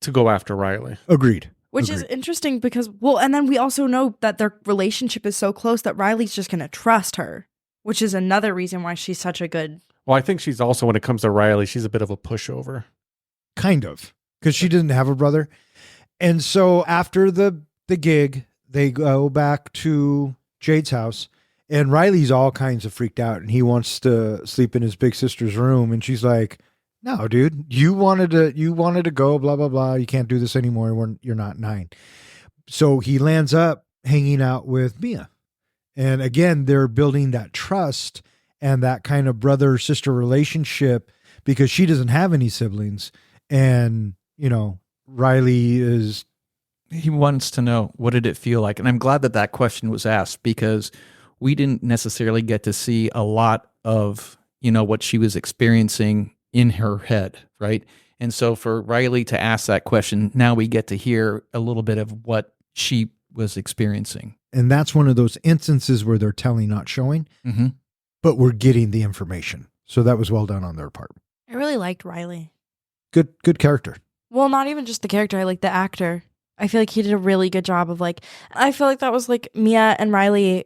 to go after Riley. Agreed. Which is interesting because, well, and then we also know that their relationship is so close that Riley's just going to trust her, which is another reason why she's such a good. Well, I think she's also, when it comes to Riley, she's a bit of a pushover. Kind of. Because she didn't have a brother. And so after the gig, they go back to Jade's house, and Riley's all kinds of freaked out, and he wants to sleep in his big sister's room. And she's like, "No, dude, you wanted to go, blah, blah, blah. You can't do this anymore. You're not 9. So he lands up hanging out with Mia. And again, they're building that trust and that kind of brother-sister relationship because she doesn't have any siblings. And, you know, Riley is... He wants to know, what did it feel like? And I'm glad that that question was asked because we didn't necessarily get to see a lot of, you know, what she was experiencing in her head, right? And so for Riley to ask that question, now we get to hear a little bit of what she was experiencing. And that's one of those instances where they're telling, not showing, but we're getting the information. So that was well done on their part. I really liked Riley. Good character. Well, not even just the character. I like the actor. I feel like he did a really good job of like, I feel like that was like Mia and Riley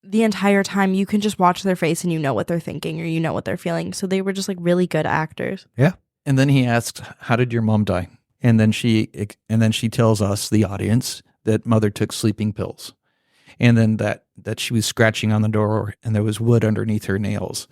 the entire time. You can just watch their face and you know what they're thinking or you know what they're feeling. So they were just like really good actors. Yeah. And then he asks, "How did your mom die?" And then she tells us, the audience, that mother took sleeping pills, and then that she was scratching on the door and there was wood underneath her nails.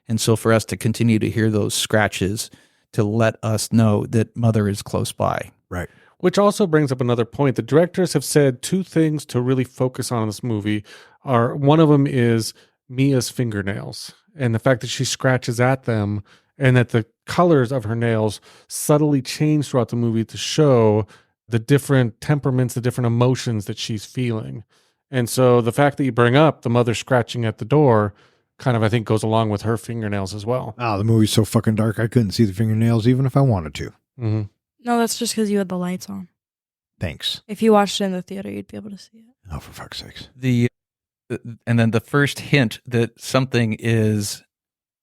And so for us to continue to hear those scratches to let us know that mother is close by. Right. Which also brings up another point. The directors have said 2 things to really focus on in this movie. One of them is Mia's fingernails and the fact that she scratches at them and that the colors of her nails subtly change throughout the movie to show the different temperaments, the different emotions that she's feeling. And so the fact that you bring up the mother scratching at the door kind of, I think, goes along with her fingernails as well. Oh, the movie's so fucking dark. I couldn't see the fingernails even if I wanted to. Mm-hmm. No, that's just because you had the lights on. Thanks. If you watched it in the theater, you'd be able to see it. Oh, for fuck's sakes. And then the first hint that something is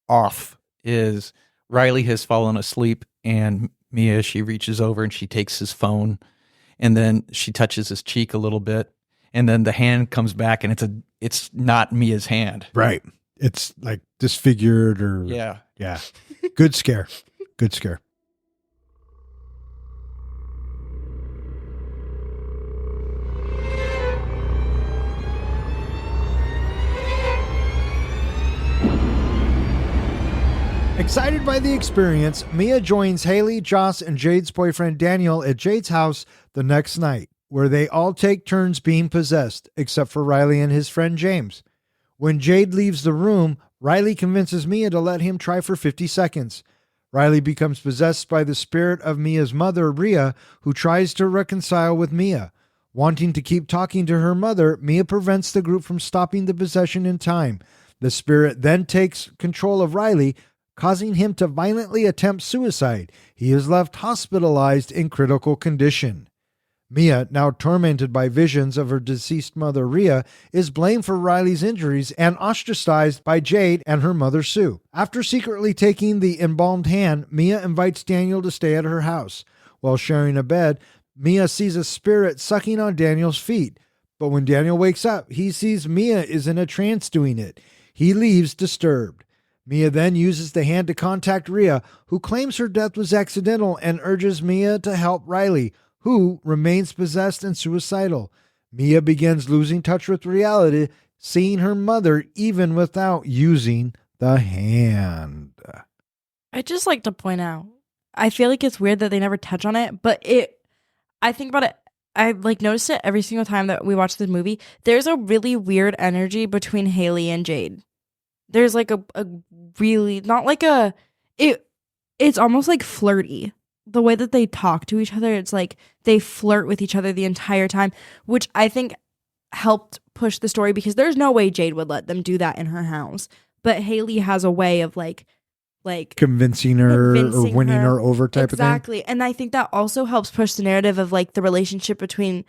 off is Riley has fallen asleep and Mia, she reaches over and she takes his phone and then she touches his cheek a little bit and then the hand comes back and it's not Mia's hand. Right. It's like disfigured or... Yeah. Yeah. Good scare. Good scare. Excited by the experience, Mia joins Haley, Joss, and Jade's boyfriend Daniel at Jade's house the next night, where they all take turns being possessed, except for Riley and his friend James. When Jade leaves the room, Riley convinces Mia to let him try for 50 seconds. Riley becomes possessed by the spirit of Mia's mother, Rhea, who tries to reconcile with Mia. Wanting to keep talking to her mother, Mia prevents the group from stopping the possession in time. The spirit then takes control of Riley, causing him to violently attempt suicide. He is left hospitalized in critical condition. Mia, now tormented by visions of her deceased mother Rhea, is blamed for Riley's injuries and ostracized by Jade and her mother Sue. After secretly taking the embalmed hand, Mia invites Daniel to stay at her house. While sharing a bed, Mia sees a spirit sucking on Daniel's feet. But when Daniel wakes up, he sees Mia is in a trance doing it. He leaves disturbed. Mia then uses the hand to contact Rhea, who claims her death was accidental and urges Mia to help Riley, who remains possessed and suicidal. Mia begins losing touch with reality, seeing her mother even without using the hand. I'd just like to point out, I feel like it's weird that they never touch on it, but I think about it, I like noticed it every single time that we watch this movie. There's a really weird energy between Haley and Jade. There's like a really, not like it's almost like flirty. The way that they talk to each other, it's like they flirt with each other the entire time, which I think helped push the story because there's no way Jade would let them do that in her house. But Haley has a way of like convincing her or winning her over type of thing. Exactly. And I think that also helps push the narrative of like the relationship between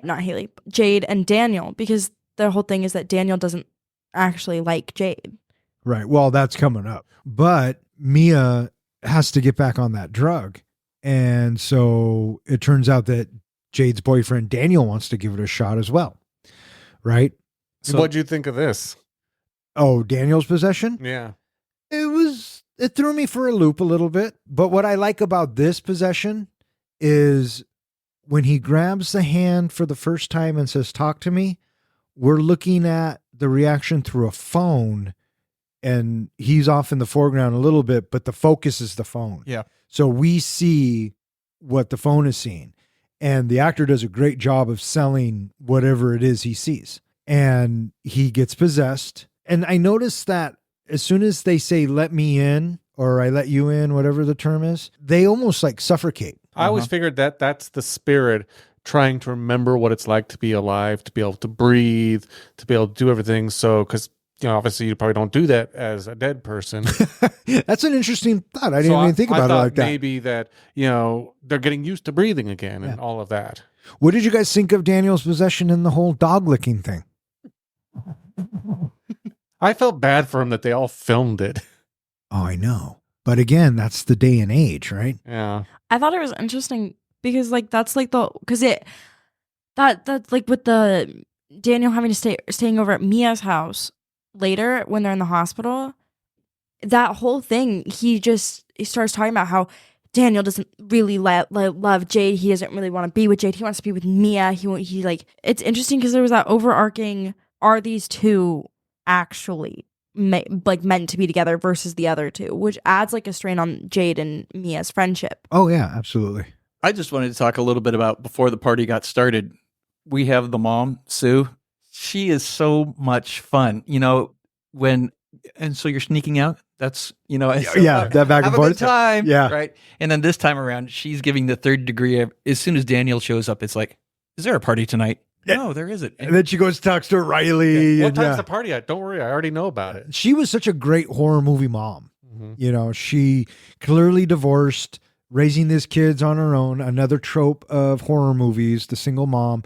not Haley, Jade and Daniel, because the whole thing is that Daniel doesn't actually like Jade. Right. Well, that's coming up. But Mia has to get back on that drug. And so it turns out that Jade's boyfriend Daniel wants to give it a shot as well. Right? So what'd you think of this? Oh, Daniel's possession? Yeah. It threw me for a loop a little bit. But what I like about this possession is when he grabs the hand for the first time and says, "Talk to me," we're looking at the reaction through a phone, and he's off in the foreground a little bit, but the focus is the phone. Yeah. So we see what the phone is seeing. And the actor does a great job of selling whatever it is he sees. And he gets possessed. And I noticed that as soon as they say, "Let me in," or "I let you in," whatever the term is, they almost like suffocate. I always figured that that's the spirit trying to remember what it's like to be alive, to be able to breathe, to be able to do everything. So, because, obviously you probably don't do that as a dead person. That's an interesting thought. I didn't even think about it like that. Maybe that, they're getting used to breathing again and all of that. What did you guys think of Daniel's possession and the whole dog licking thing? I felt bad for him that they all filmed it. Oh, I know. But again, that's the day and age, right? Yeah. I thought it was interesting because like that's like that's like with the Daniel having to staying over at Mia's house later when they're in the hospital. That whole thing, he starts talking about how Daniel doesn't really love Jade. He doesn't really want to be with Jade. He wants to be with Mia. He like, it's interesting because there was that overarching, are these two actually meant to be together versus the other two, which adds like a strain on Jade and Mia's friendship. Oh yeah, absolutely. I just wanted to talk a little bit about before the party got started. We have the mom, Sue. She is so much fun, and so you're sneaking out. That's, that back and forth. Have a good time. Yeah. Right. And then this time around, she's giving the third degree. As soon as Daniel shows up, it's like, is there a party tonight? No, there isn't. And then she goes and talks to Riley. Yeah. What and, time's the party at? Don't worry, I already know about it. She was such a great horror movie mom. Mm-hmm. She clearly divorced, raising these kids on her own, another trope of horror movies, the single mom.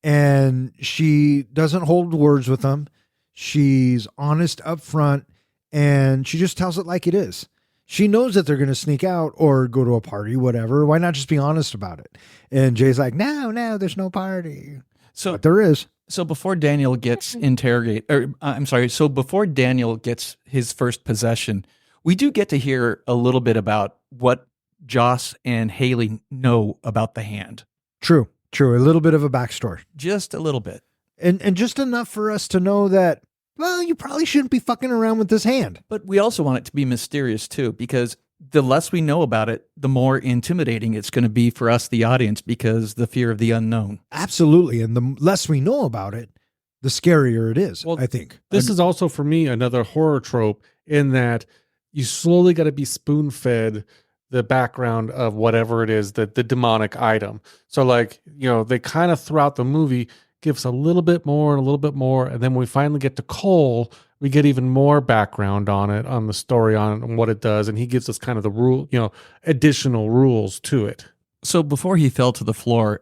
And she doesn't hold words with them. She's honest up front, and she just tells it like it is. She knows that they're going to sneak out or go to a party, whatever. Why not just be honest about it? And Jay's like, no, there's no party. But there is. So before Daniel gets before Daniel gets his first possession, we do get to hear a little bit about what Joss and Haley know about the hand. True. A little bit of a backstory. Just a little bit. And just enough for us to know that, well, you probably shouldn't be fucking around with this hand. But we also want it to be mysterious too, because the less we know about it, the more intimidating it's going to be for us, the audience, because the fear of the unknown. Absolutely. And the less we know about it, the scarier it is, I think. This is also, for me, another horror trope in that you slowly got to be spoon-fed the background of whatever it is, the demonic item. So like, they kind of throughout the movie give us a little bit more and a little bit more. And then when we finally get to Cole, we get even more background on it, on the story, on what it does. And he gives us kind of the rule, additional rules to it. So before he fell to the floor,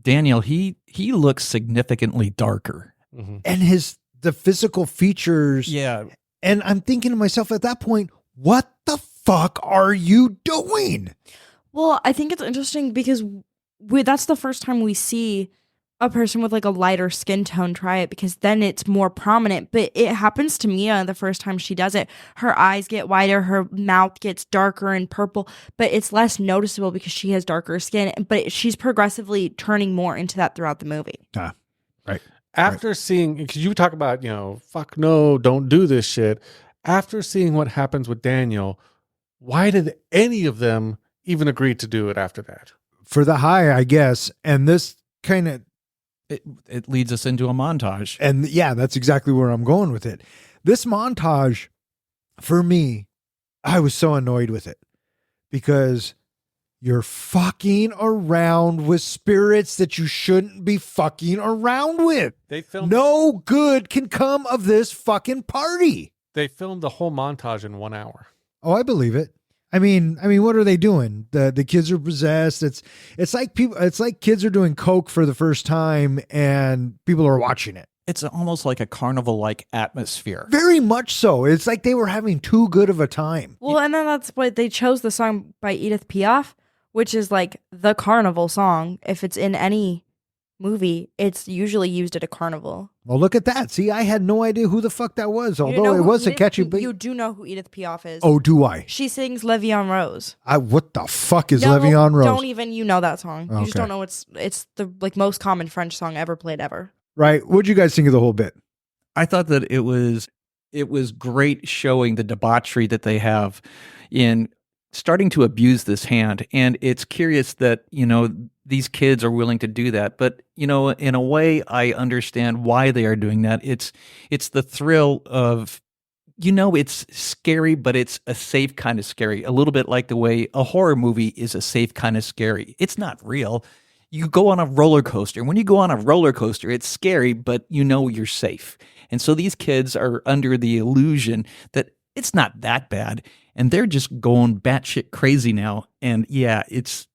Daniel, he looks significantly darker. Mm-hmm. And the physical features. Yeah. And I'm thinking to myself at that point, what the fuck are you doing? Well, I think it's interesting because that's the first time we see a person with like a lighter skin tone try it because then it's more prominent. But it happens to Mia the first time she does it. Her eyes get wider, her mouth gets darker and purple, but it's less noticeable because she has darker skin. But she's progressively turning more into that throughout the movie. Right. After seeing, because you talk about, fuck no, don't do this shit. After seeing what happens with Daniel, why did any of them even agree to do it after that? For the high, I guess. And this kind of, It leads us into a montage. and yeah, that's exactly where I'm going with it. This montage, for me, I was so annoyed with it because you're fucking around with spirits that you shouldn't be fucking around with. They filmed No good can come of this fucking party. They filmed the whole montage in 1 hour. Oh, I believe it. I mean, what are they doing? The kids are possessed. It's like people. It's like kids are doing coke for the first time, and people are watching it. It's almost like a carnival-like atmosphere. Very much so. It's like they were having too good of a time. Well, and then that's why they chose the song by Edith Piaf, which is like the carnival song. If it's in any movie, it's usually used at a carnival. Well, look at that. See, I had no idea who the fuck that was, You although know it who was a Edith- catchy beat. You do know who Edith Piaf is. Oh, do I? She sings Le'Veon Rose. What the fuck is No, Le'Veon Rose? Don't even you know that song. You just Okay. don't know it's the like most common French song ever played ever. Right. What'd you guys think of the whole bit? I thought that it was great showing the debauchery that they have in starting to abuse this hand. And it's curious that, these kids are willing to do that. But, in a way, I understand why they are doing that. It's the thrill of, it's scary, but it's a safe kind of scary. A little bit like the way a horror movie is a safe kind of scary. It's not real. You go on a roller coaster. And when you go on a roller coaster, it's scary, but you're safe. And so these kids are under the illusion that it's not that bad. And they're just going batshit crazy now. And yeah, it's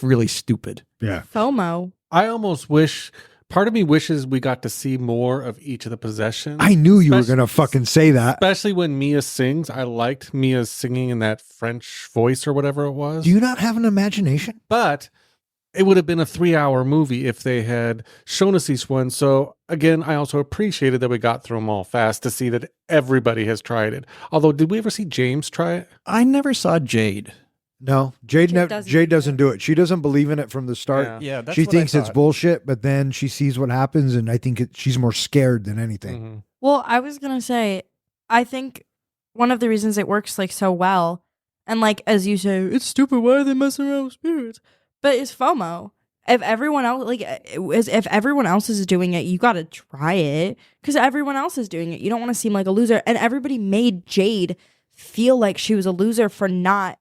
really stupid. Yeah. FOMO. I almost wish, part of me wishes we got to see more of each of the possessions. I knew you were Especially- going to fucking say that. Especially when Mia sings. I liked Mia singing in that French voice or whatever it was. Do you not have an imagination? But it would have been a 3-hour movie if they had shown us each one. So again, I also appreciated that we got through them all fast to see that everybody has tried it. Although, did we ever see James try it? I never saw Jade. No, Jade doesn't Jade do doesn't do it. She doesn't believe in it from the start. Yeah. Yeah, that's She what I thinks it's thought. bullshit, but then she sees what happens, and I think she's more scared than anything. Mhm. Well, I was gonna say, I think one of the reasons it works like so well, and like as you say, it's stupid. Why are they messing around with spirits? But it's FOMO. If everyone else if everyone else is doing it, you gotta try it because everyone else is doing it. You don't want to seem like a loser. And everybody made Jade feel like she was a loser for not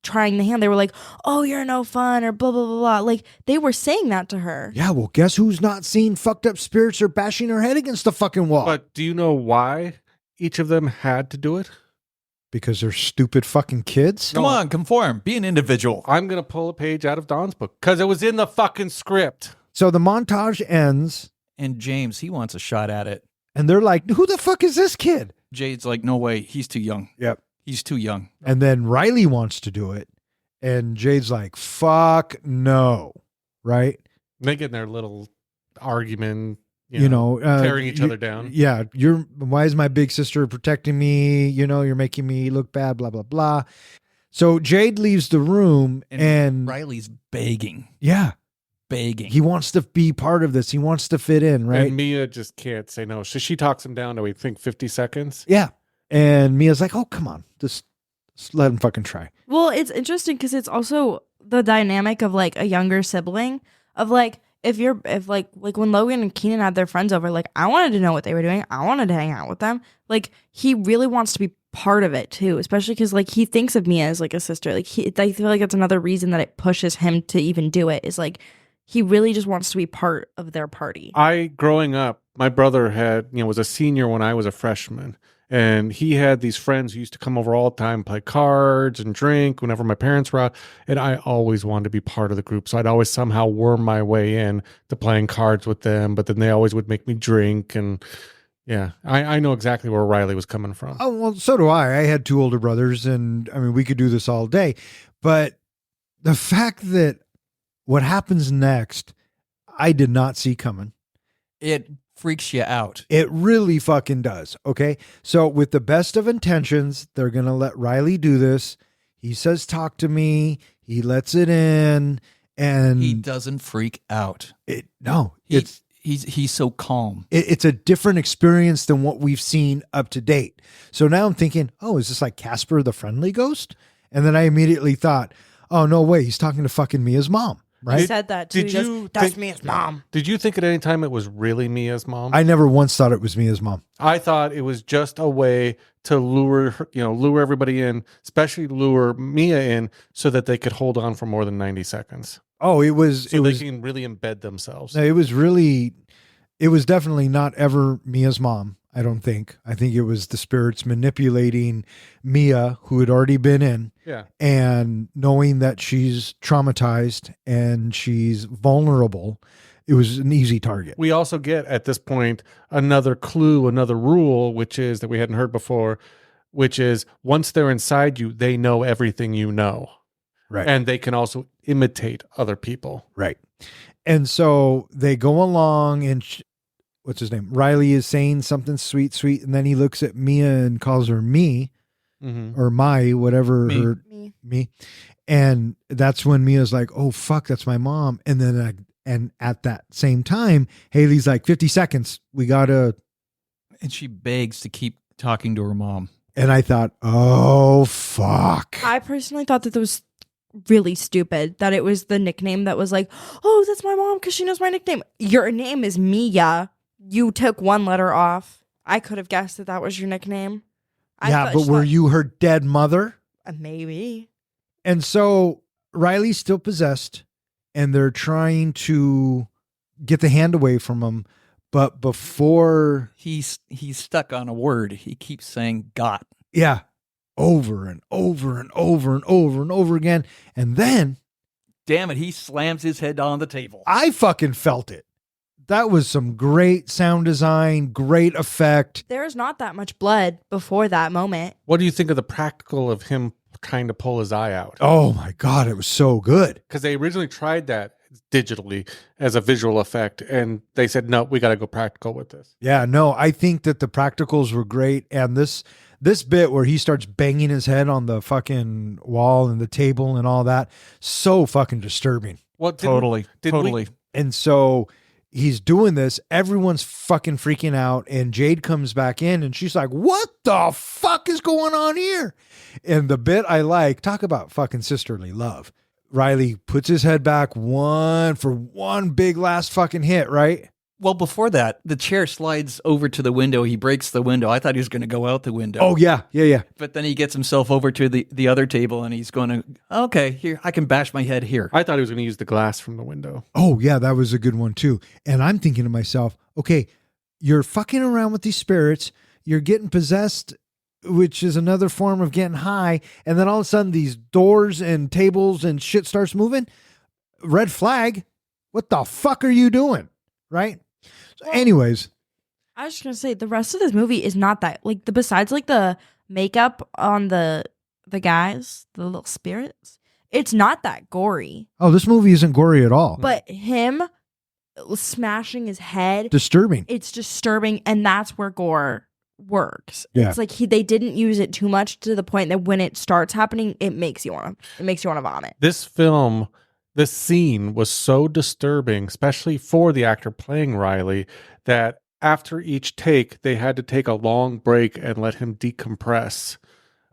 trying the hand. They were like, "Oh, you're no fun," or blah blah blah blah. Like they were saying that to her. Yeah, well, guess who's not seeing fucked up spirits or bashing her head against the fucking wall? But do you know why each of them had to do it? Because they're stupid fucking kids? Come on, conform. Be an individual. I'm going to pull a page out of Don's book because it was in the fucking script. So the montage ends, And James, he wants a shot at it. and they're like, who the fuck is this kid? Jade's like, no way. He's too young. Yep. He's too young. And then Riley wants to do it, and Jade's like, fuck no. Right? They get in their little argument, tearing each you- other down. Yeah, why is my big sister protecting me? You're making me look bad, blah, blah, blah. So Jade leaves the room and Riley's begging. yeah, Begging. he wants to be part of this. He wants to fit in, right? And Mia just can't say no. So she talks him down to, we think, 50 seconds. Yeah. And Mia's like, oh, come on. Just let him fucking try. Well, it's interesting because it's also the dynamic of like a younger sibling of like if like when Logan and Keenan had their friends over, like I wanted to know what they were doing. I wanted to hang out with them. Like he really wants to be part of it too, especially because like he thinks of Mia as like a sister. Like I feel like that's another reason that it pushes him to even do it is like he really just wants to be part of their party. Growing up, my brother was a senior when I was a freshman. And he had these friends who used to come over all the time, play cards and drink whenever my parents were out. And I always wanted to be part of the group. So I'd always somehow worm my way in to playing cards with them. But then they always would make me drink. And yeah, I know exactly where Riley was coming from. Oh, well, so do I. I had 2 older brothers, and I mean, we could do this all day. But the fact that what happens next, I did not see coming. It freaks you out. It really fucking does. Okay. So, with the best of intentions, they're going to let Riley do this. He says, talk to me. He lets it in. And He doesn't freak out. It's He's so calm. it's a different experience than what we've seen up to date. So now I'm thinking, oh, is this like Casper the Friendly Ghost? And then I immediately thought, oh, no way. He's talking to fucking Mia's mom. He Right. said that too. Did He goes, you that's think- Mia's mom. Did you think at any time it was really Mia's mom? I never once thought it was Mia's mom. I thought it was just a way to lure everybody in, especially lure Mia in, so that they could hold on for more than 90 seconds. Oh, it was, So it they was, can really embed themselves. no, it was really, it was definitely not ever Mia's mom. I don't think. I think it was the spirits manipulating Mia, who had already been in, Yeah. and knowing that she's traumatized and she's vulnerable. It was an easy target. We also get at this point another clue, another rule, which is that we hadn't heard before, which is once they're inside you, they know everything you know. Right. And they can also imitate other people. Right. And so they go along and what's his name? Riley is saying something sweet. And then he looks at Mia and calls her me Mm-hmm. or my, whatever Me. her, Me. me. And that's when Mia's like, oh, fuck, that's my mom. And then, and at that same time, Haley's like, 50 seconds. We got to, And she begs to keep talking to her mom. and I thought, oh, fuck. I personally thought that was really stupid, that it was the nickname that was like, oh, that's my mom because she knows my nickname. Your name is Mia. You took one letter off. I could have guessed that that was your nickname. Yeah, but were you her dead mother? Maybe. And so Riley's still possessed and they're trying to get the hand away from him. But before, He's stuck on a word. He keeps saying "got." yeah, over and over and over and over and over again. And then Damn it! He slams his head on the table. I fucking felt it. That was some great sound design, great effect. There's not that much blood before that moment. What do you think of the practical of him trying to pull his eye out? Oh my God, it was so good. Because they originally tried that digitally as a visual effect, and they said, no, we got to go practical with this. Yeah, no, I think that the practicals were great. And this bit where he starts banging his head on the fucking wall and the table and all that, so fucking disturbing. Well, Totally. And so he's doing this. Everyone's fucking freaking out. And Jade comes back in and she's like, what the fuck is going on here? And the bit I like, talk about fucking sisterly love. Riley puts his head back for one big last fucking hit, right? Well, before that, the chair slides over to the window. He breaks the window. I thought he was going to go out the window. Oh, yeah. But then he gets himself over to the other table and he's going to, okay, here, I can bash my head here. I thought he was going to use the glass from the window. Oh, yeah, that was a good one too. And I'm thinking to myself, okay, you're fucking around with these spirits. You're getting possessed, which is another form of getting high. And then all of a sudden these doors and tables and shit starts moving. Red flag. What the fuck are you doing? Right? So anyways, I was just gonna say the rest of this movie is not that like besides like the makeup on the guys, the little spirits, it's not that gory. oh, this movie isn't gory at all. But him smashing his head, Disturbing. it's disturbing, and that's where gore works. Yeah. It's like they didn't use it too much to the point that when it starts happening, it makes you want to vomit. This film, this scene was so disturbing, especially for the actor playing Riley, that after each take, they had to take a long break and let him decompress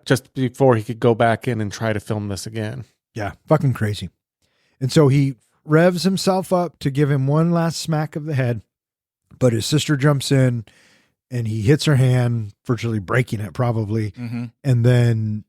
just before he could go back in and try to film this again. Yeah, fucking crazy. And so he revs himself up to give him one last smack of the head, but his sister jumps in and he hits her hand, virtually breaking it probably. Mm-hmm. And then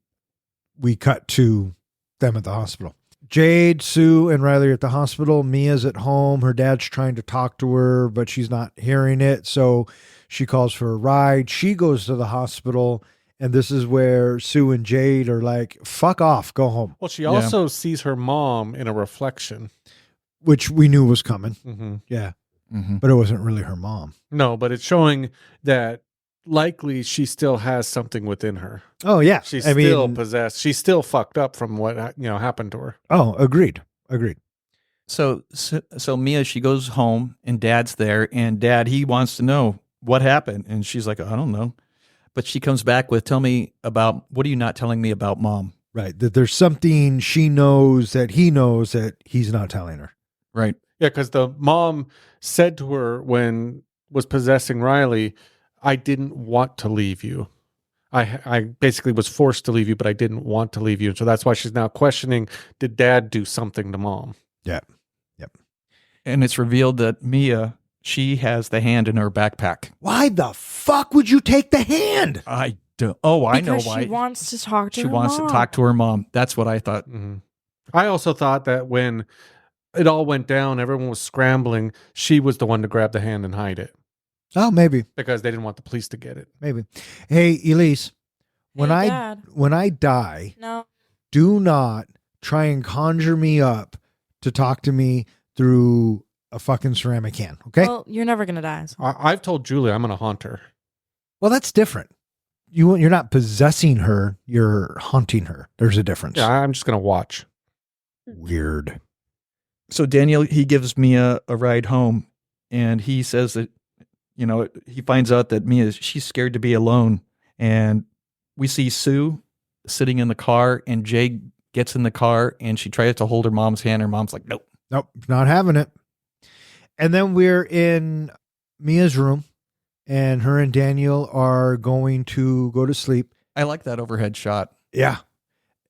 we cut to them at the hospital. Jade, Sue, and Riley are at the hospital. Mia's at home. Her dad's trying to talk to her, but she's not hearing it. So she calls for a ride. She goes to the hospital. And this is where Sue and Jade are like, fuck off, go home. Well, she also sees her mom in a reflection. Which we knew was coming. Mm-hmm. Yeah. Mm-hmm. But it wasn't really her mom. No, but it's showing that likely she still has something within her. Oh, yeah. She's I still mean, possessed. She's still fucked up from what happened to her. oh, agreed. So Mia, she goes home and Dad's there, and Dad, he wants to know what happened, and she's like, I don't know, but she comes back with, tell me about, what are you not telling me about Mom? Right. That there's something she knows that he knows that he's not telling her. Right. Yeah, because the mom said to her when was possessing Riley, I didn't want to leave you. I basically was forced to leave you, but I didn't want to leave you. And so that's why she's now questioning, did Dad do something to Mom? Yeah. Yep. And it's revealed that Mia, she has the hand in her backpack. Why the fuck would you take the hand? I do. Oh, I know Because why. she wants to talk to She her wants mom. to talk to her mom. That's what I thought. Mm-hmm. I also thought that when it all went down, everyone was scrambling. She was the one to grab the hand and hide it Oh, maybe. because they didn't want the police to get it. Maybe. Hey, Elise, when Hey, Dad. when I die, No. do not try and conjure me up to talk to me through a fucking ceramic can, okay? Well, you're never gonna die. So. I've told Julie I'm going to haunt her. Well, that's different. You're not possessing her, you're haunting her. There's a difference. Yeah, I'm just going to watch. Weird. So Daniel, he gives Mia a ride home, and he says that, he finds out that Mia, she's scared to be alone. And we see Sue sitting in the car, and Jay gets in the car, and she tries to hold her mom's hand. Her mom's like, nope. Nope, not having it. And then we're in Mia's room, and her and Daniel are going to go to sleep. I like that overhead shot. Yeah.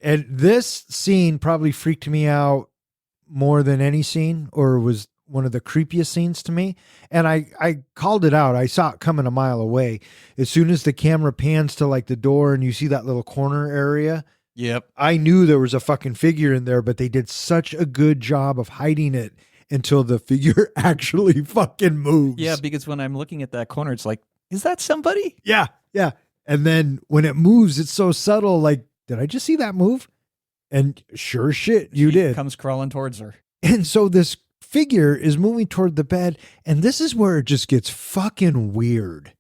And this scene probably freaked me out more than any scene, or was one of the creepiest scenes to me. And I called it out. I saw it coming a mile away. As soon as the camera pans to like the door and you see that little corner area, Yep. I knew there was a fucking figure in there, but they did such a good job of hiding it until the figure actually fucking moves. Yeah, because when I'm looking at that corner, it's like, is that somebody? Yeah. Yeah. And then when it moves, it's so subtle. Like, did I just see that move? And sure shit, you She did. comes crawling towards her. And so this figure is moving toward the bed. And this is where it just gets fucking weird,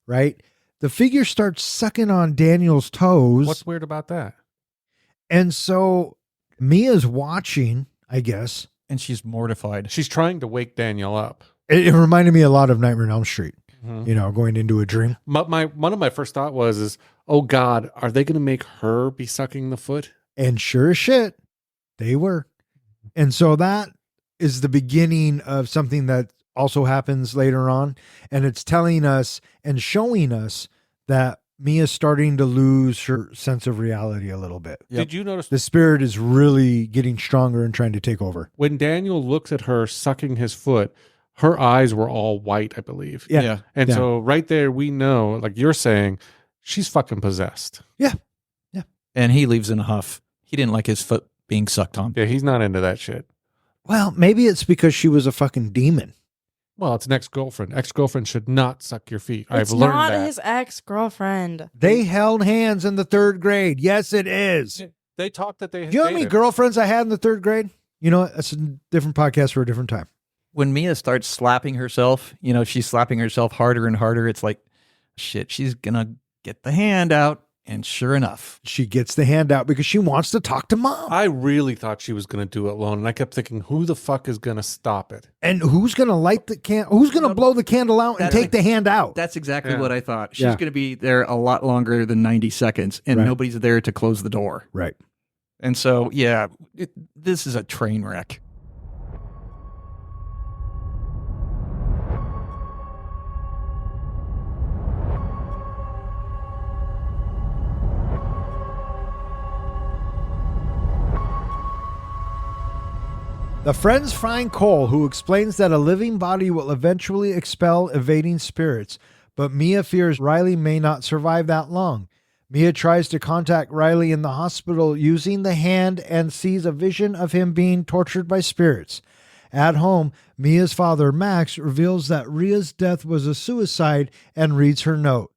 right? The figure starts sucking on Daniel's toes. What's weird about that? And so Mia's watching, I guess. And she's mortified. She's trying to wake Daniel up. It reminded me a lot of Nightmare on Elm Street, Mhm. going into a dream. One of my first thought was, oh God, are they going to make her be sucking the foot? And sure as shit, they were. And so that is the beginning of something that also happens later on. And it's telling us and showing us that Mia's starting to lose her sense of reality a little bit. Yep. Did you notice The spirit is really getting stronger and trying to take over. when Daniel looks at her sucking his foot, her eyes were all white, I believe. Yeah. And Yeah. so right there, we know, like you're saying, she's fucking possessed. And he leaves in a huff. He didn't like his foot being sucked on. Yeah, he's not into that shit. Well, maybe it's because she was a fucking demon. Well, it's an ex-girlfriend. Ex-girlfriend should not suck your feet. It's I've learned not that. his ex-girlfriend. They held hands in the third grade. Yes, it is. They talked that they Do you know how many dated. girlfriends I had in the third grade? You know what? That's a different podcast for a different time. When Mia starts slapping herself, she's slapping herself harder and harder. It's like, shit, she's going to get the hand out. And sure enough, She gets the hand out because she wants to talk to mom. I really thought she was going to do it alone. And I kept thinking, who the fuck is going to stop it? And who's going to light the Who's going to blow the candle out and That's take the hand out? that's exactly Yeah. what I thought. She's Yeah. going to be there a lot longer than 90 seconds, and Right. nobody's there to close the door. Right. And so, yeah, this is a train wreck. The friends find Cole, who explains that a living body will eventually expel evading spirits, but Mia fears Riley may not survive that long. Mia tries to contact Riley in the hospital using the hand and sees a vision of him being tortured by spirits. At home, Mia's father, Max, reveals that Ria's death was a suicide and reads her note.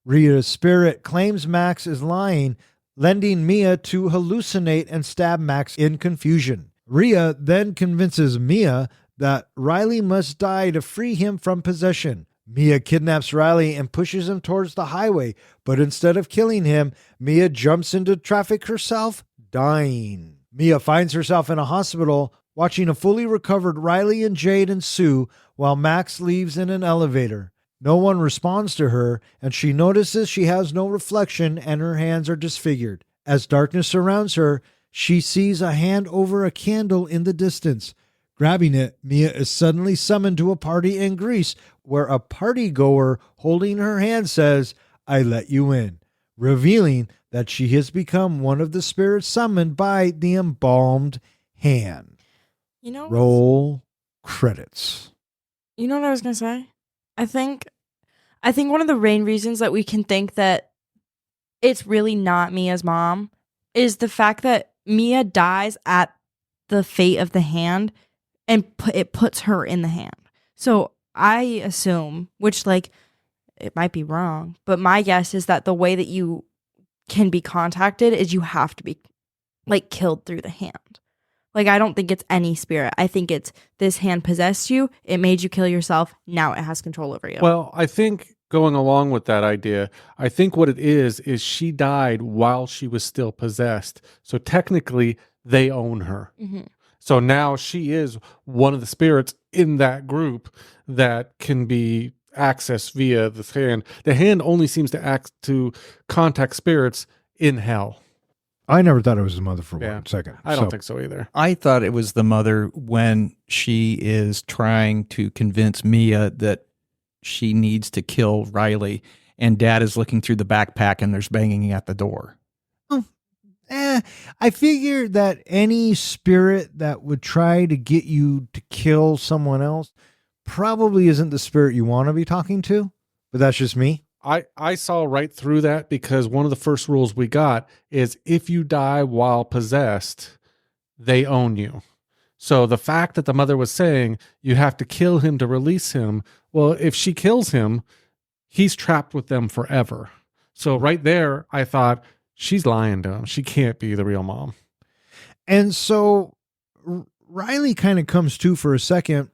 Ria's spirit claims Max is lying, lending Mia to hallucinate and stab Max in confusion. Ria then convinces Mia that Riley must die to free him from possession. Mia kidnaps Riley and pushes him towards the highway, but instead of killing him, Mia jumps into traffic herself, dying. Mia finds herself in a hospital watching a fully recovered Riley and Jade and Sue while Max leaves in an elevator. No one responds to her, and she notices she has no reflection and her hands are disfigured. As darkness surrounds her, she sees a hand over a candle in the distance. Grabbing it, Mia is suddenly summoned to a party in Greece, where a partygoer holding her hand says, "I let you in," revealing that she has become one of the spirits summoned by the embalmed hand. You know, Roll credits. you know what I was gonna say? I think one of the main reasons that we can think that it's really not Mia's mom is the fact that Mia dies at the fate of the hand, and it puts her in the hand. So I assume, which like it might be wrong, but my guess is that the way that you can be contacted is you have to be like killed through the hand. Like, I don't think it's any spirit. I think it's this hand possessed you. It made you kill yourself. Now it has control over you. Well, I think going along with that idea, I think what it is she died while she was still possessed. So technically, they own her. Mm-hmm. So now she is one of the spirits in that group that can be accessed via the hand. The hand only seems to contact spirits in hell. I never thought it was his mother for Yeah. 1 second. I don't think so either. I thought it was the mother when she is trying to convince Mia that she needs to kill Riley, and Dad is looking through the backpack and there's banging at the door. I figure that any spirit that would try to get you to kill someone else probably isn't the spirit you want to be talking to, but that's just me. I saw right through that because one of the first rules we got is if you die while possessed, they own you. So the fact that the mother was saying you have to kill him to release him, well, if she kills him, he's trapped with them forever. So right there, I thought, she's lying to him. She can't be the real mom. And so Riley kind of comes to for a second,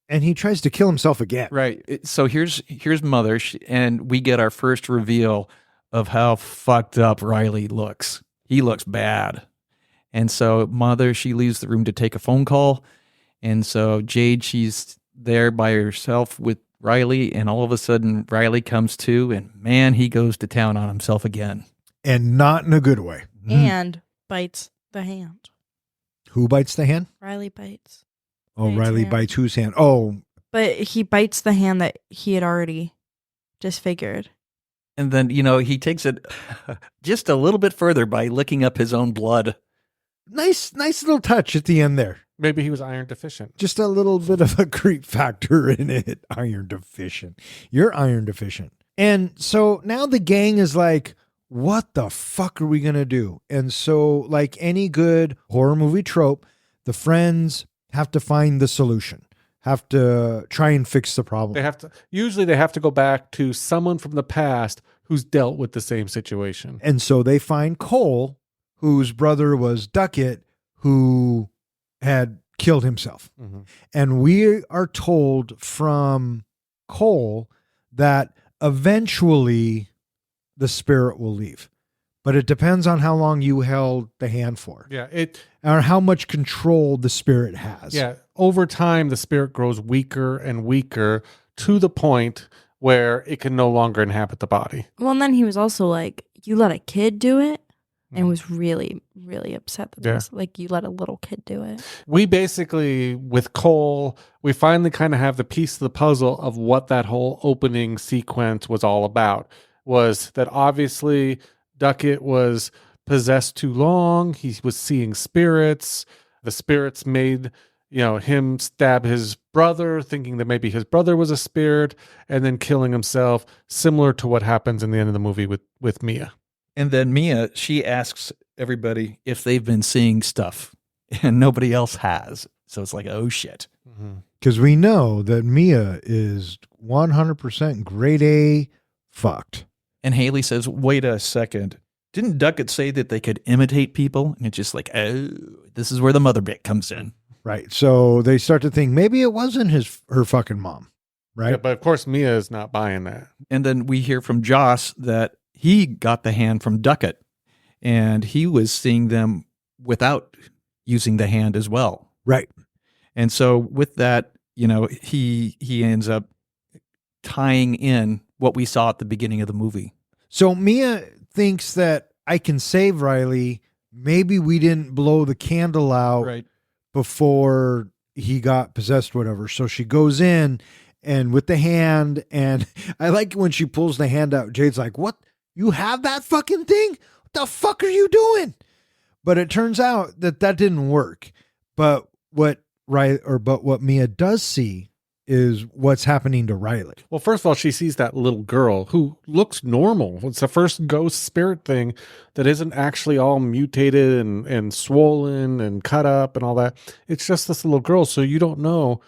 and he tries to kill himself again. Right. So here's Mother, and we get our first reveal of how fucked up Riley looks. He looks bad. And so Mother, she leaves the room to take a phone call. And so Jade, she's there by herself with Riley, and all of a sudden Riley comes to, and man, he goes to town on himself again. And not in a good way. And bites the hand. Who bites the hand? Riley bites. Oh, Bites Riley hand. bites whose hand? Oh, But he bites the hand that he had already disfigured. And then, he takes it just a little bit further by licking up his own blood. nice little touch at the end there. Maybe he was iron deficient. Just a little bit of a creep factor in it. Iron deficient. You're iron deficient. And so now the gang is like, what the fuck are we going to do? And so, like any good horror movie trope, the friends have to find the solution, have to try and fix the problem. Usually they have to go back to someone from the past who's dealt with the same situation. And so they find Cole, whose brother was Duckett, who had killed himself. Mm-hmm. And we are told from Cole that eventually the spirit will leave. But it depends on how long you held the hand for. Yeah, Or how much control the spirit has. Yeah, over time, the spirit grows weaker and weaker to the point where it can no longer inhabit the body. Well, and then he was also like, you let a kid do it? And was really, really upset that it was like, you let a little kid do it. We basically, with Cole, we finally kind of have the piece of the puzzle of what that whole opening sequence was all about. Was that obviously Duckett was possessed too long. He was seeing spirits. The spirits made, him stab his brother, thinking that maybe his brother was a spirit, and then killing himself, similar to what happens in the end of the movie with Mia. And then Mia, she asks everybody if they've been seeing stuff, and nobody else has. So it's like, oh shit. Because we know that Mia is 100% grade A fucked. And Haley says, wait a second. Didn't Duckett say that they could imitate people? And it's just like, oh, this is where the mother bit comes in. Right. So they start to think maybe it wasn't her fucking mom. Right. Yeah, but of course, Mia is not buying that. And then we hear from Joss that he got the hand from Duckett, and he was seeing them without using the hand as well. Right. And so with that, he ends up tying in what we saw at the beginning of the movie. So Mia thinks that I can save Riley. Maybe we didn't blow the candle out Right. before he got possessed, whatever. So she goes in and with the hand, and I like when she pulls the hand out, Jade's like, what? You have that fucking thing? What the fuck are you doing? But it turns out that didn't work. But what Mia does see is what's happening to Riley. Well, first of all, she sees that little girl who looks normal. It's the first ghost spirit thing that isn't actually all mutated and swollen and cut up and all that. It's just this little girl. So you don't know,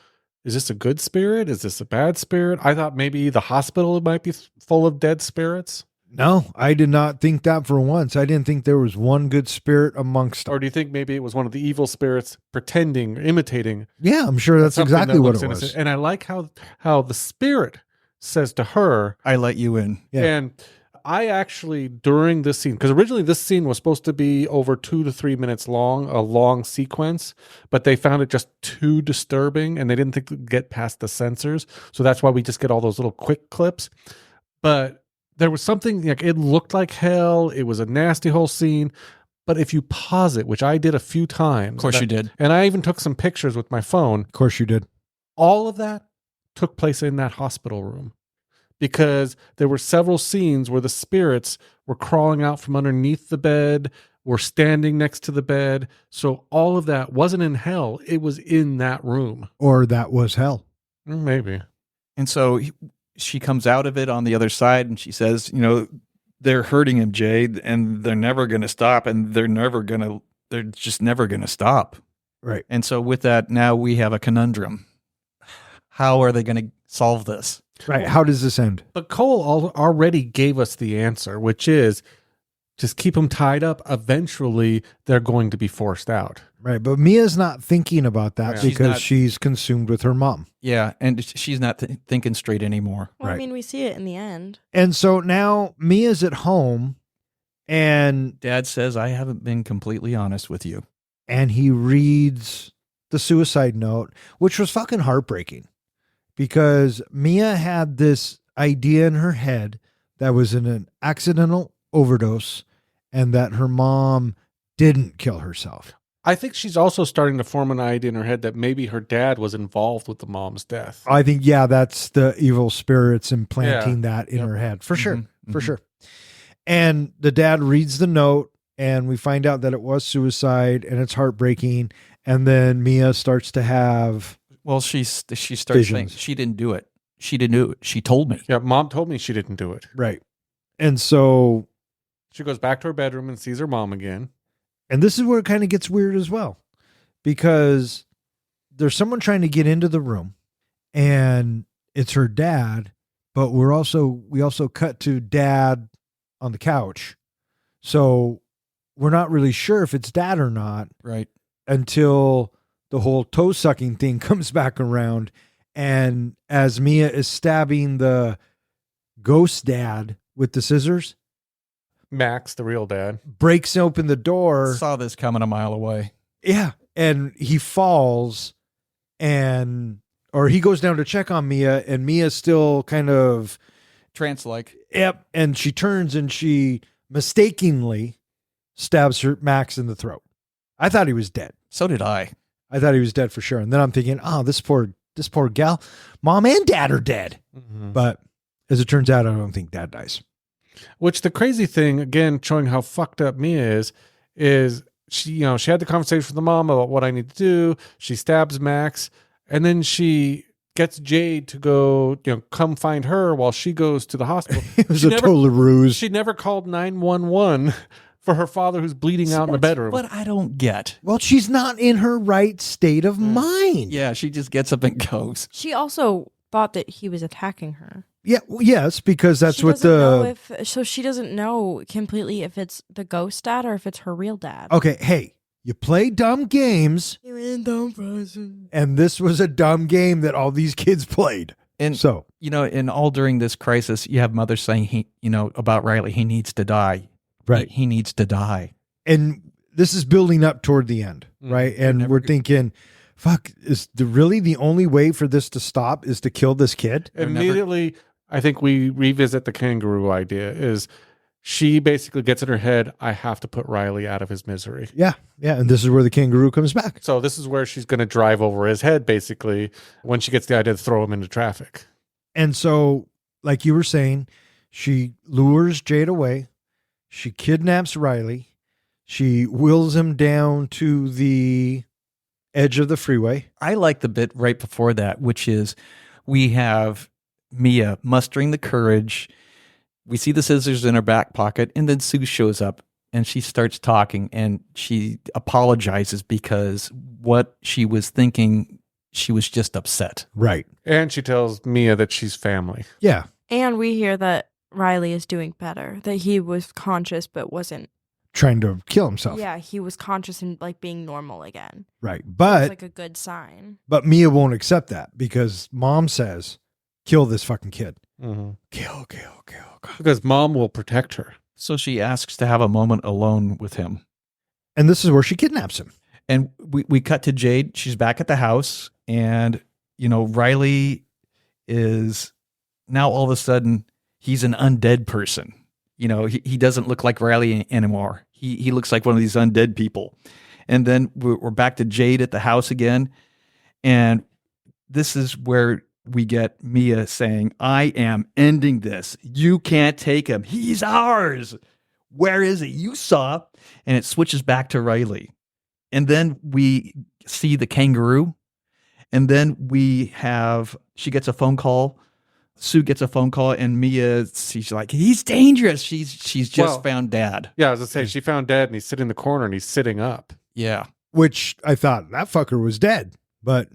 is this a good spirit? Is this a bad spirit? I thought maybe the hospital might be full of dead spirits. No, I did not think that for once. I didn't think there was one good spirit amongst them. Or do you think maybe it was one of the evil spirits pretending, imitating? Yeah, I'm sure that's something exactly that what looks it was. innocent? And I like how the spirit says to her, I let you in. Yeah. and I actually, during this scene, because originally this scene was supposed to be over 2 to 3 minutes long, a long sequence, but they found it just too disturbing and they didn't think to get past the censors. So that's why we just get all those little quick clips. But there was something, like, it looked like hell. It was a nasty whole scene. But if you pause it, which I did a few times. Of course you did. And I even took some pictures with my phone. Of course you did. All of that took place in that hospital room. Because there were several scenes where the spirits were crawling out from underneath the bed, were standing next to the bed. So all of that wasn't in hell. It was in that room. Or that was hell. Maybe. And so she comes out of it on the other side and she says, they're hurting him, Jade, and they're never going to stop, and they're just never going to stop. Right. And so with that, now we have a conundrum. How are they going to solve this? Right. How does this end? But Cole already gave us the answer, which is just keep them tied up. Eventually, they're going to be forced out. Right. But Mia's not thinking about that Yeah. because she's consumed with her mom. Yeah, and she's not thinking straight anymore. Well, Right. I mean, we see it in the end. And so now Mia's at home and Dad says, I haven't been completely honest with you. he reads the suicide note, which was fucking heartbreaking because Mia had this idea in her head that was in an accidental overdose and that her mom didn't kill herself. I think she's also starting to form an idea in her head that maybe her dad was involved with the mom's death. I think, yeah, that's the evil spirits implanting that in her head. For sure. Mhm, For mhm. sure. And the dad reads the note and we find out that it was suicide and it's heartbreaking. And then Mia starts to have, Well, she starts saying Visions. she didn't do it. She didn't do it. She told me. Yeah, mom told me she didn't do it. right. And so, She goes back to her bedroom and sees her mom again. and this is where it kind of gets weird as well, because there's someone trying to get into the room and it's her dad, but we also cut to dad on the couch. So we're not really sure if it's dad or not Right. until the whole toe sucking thing comes back around. And as Mia is stabbing the ghost dad with the scissors, Max, the real dad. breaks open the door. Saw this coming a mile away. Yeah. And he falls or he goes down to check on Mia and Mia's still kind of, Trance-like. yep. And she turns and she mistakenly stabs her Max in the throat. I thought he was dead. So did I. I thought he was dead for sure. And then I'm thinking, oh, this poor gal, mom and dad are dead. But as it turns out, I don't think dad dies. Which the crazy thing, again, showing how fucked up Mia is she, she had the conversation with the mom about what I need to do. She stabs Max, and then she gets Jade to go, come find her while she goes to the hospital. It was a total ruse. She never called 911 for her father who's bleeding out in the bedroom. What I don't get. Well, she's not in her right state of mind. Yeah, she just gets up and goes. She also thought that he was attacking her. Yeah. Yes, because that's She what doesn't know the. so she doesn't know completely if it's the ghost dad or if it's her real dad. Okay. Hey, you play dumb games, You're in dumb person. and this was a dumb game that all these kids played. And So, and all during this crisis, you have mothers saying about Riley, he needs to die. right. He needs to die. And this is building up toward the end, right? And never we're g- thinking, fuck, is really the only way for this to stop is to kill this kid? Immediately, I think we revisit the kangaroo idea is she basically gets in her head, I have to put Riley out of his misery. Yeah. Yeah. And this is where the kangaroo comes back. So this is where she's going to drive over his head, basically, when she gets the idea to throw him into traffic. And so, like you were saying, she lures Jade away. She kidnaps Riley. She wheels him down to the edge of the freeway. I like the bit right before that, which is we have Mia mustering the courage. We see the scissors in her back pocket, and then Sue shows up and she starts talking and she apologizes because what she was thinking, she was just upset. Right. And she tells Mia that she's family. Yeah. And we hear that Riley is doing better, that he was conscious but wasn't. Trying to kill himself. Yeah, he was conscious and like being normal again. Right. It's But like a good sign. but Mia won't accept that because mom says, kill this fucking kid. Mm-hmm. Kill. Because mom will protect her. So she asks to have a moment alone with him. And this is where she kidnaps him. And we cut to Jade. She's back at the house. And, Riley is now all of a sudden, he's an undead person. He doesn't look like Riley anymore. He looks like one of these undead people. And then we're back to Jade at the house again. And this is where we get Mia saying, I am ending this. You can't take him. He's ours. Where is he? You saw. And it switches back to Riley. And then we see the kangaroo. And then she gets a phone call. Sue gets a phone call, and Mia, she's like, he's dangerous. She's just found Dad. Yeah, I was going to say, she found Dad, and he's sitting in the corner, and he's sitting up. Yeah. Which I thought that fucker was dead. But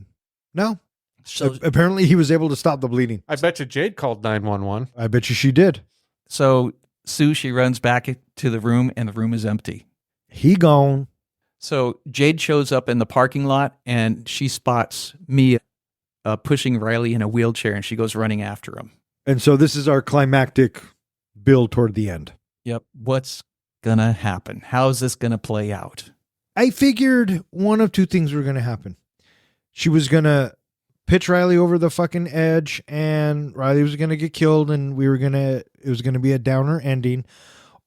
no. So Apparently he was able to stop the bleeding. I bet you Jade called 911. I bet you she did. So Sue, she runs back to the room, and the room is empty. He gone. So Jade shows up in the parking lot, and she spots Mia pushing Riley in a wheelchair, and she goes running after him. And so this is our climactic build toward the end. Yep. What's going to happen? How is this going to play out? I figured one of two things were going to happen. She was going to pitch Riley over the fucking edge, and Riley was going to get killed, and it was going to be a downer ending.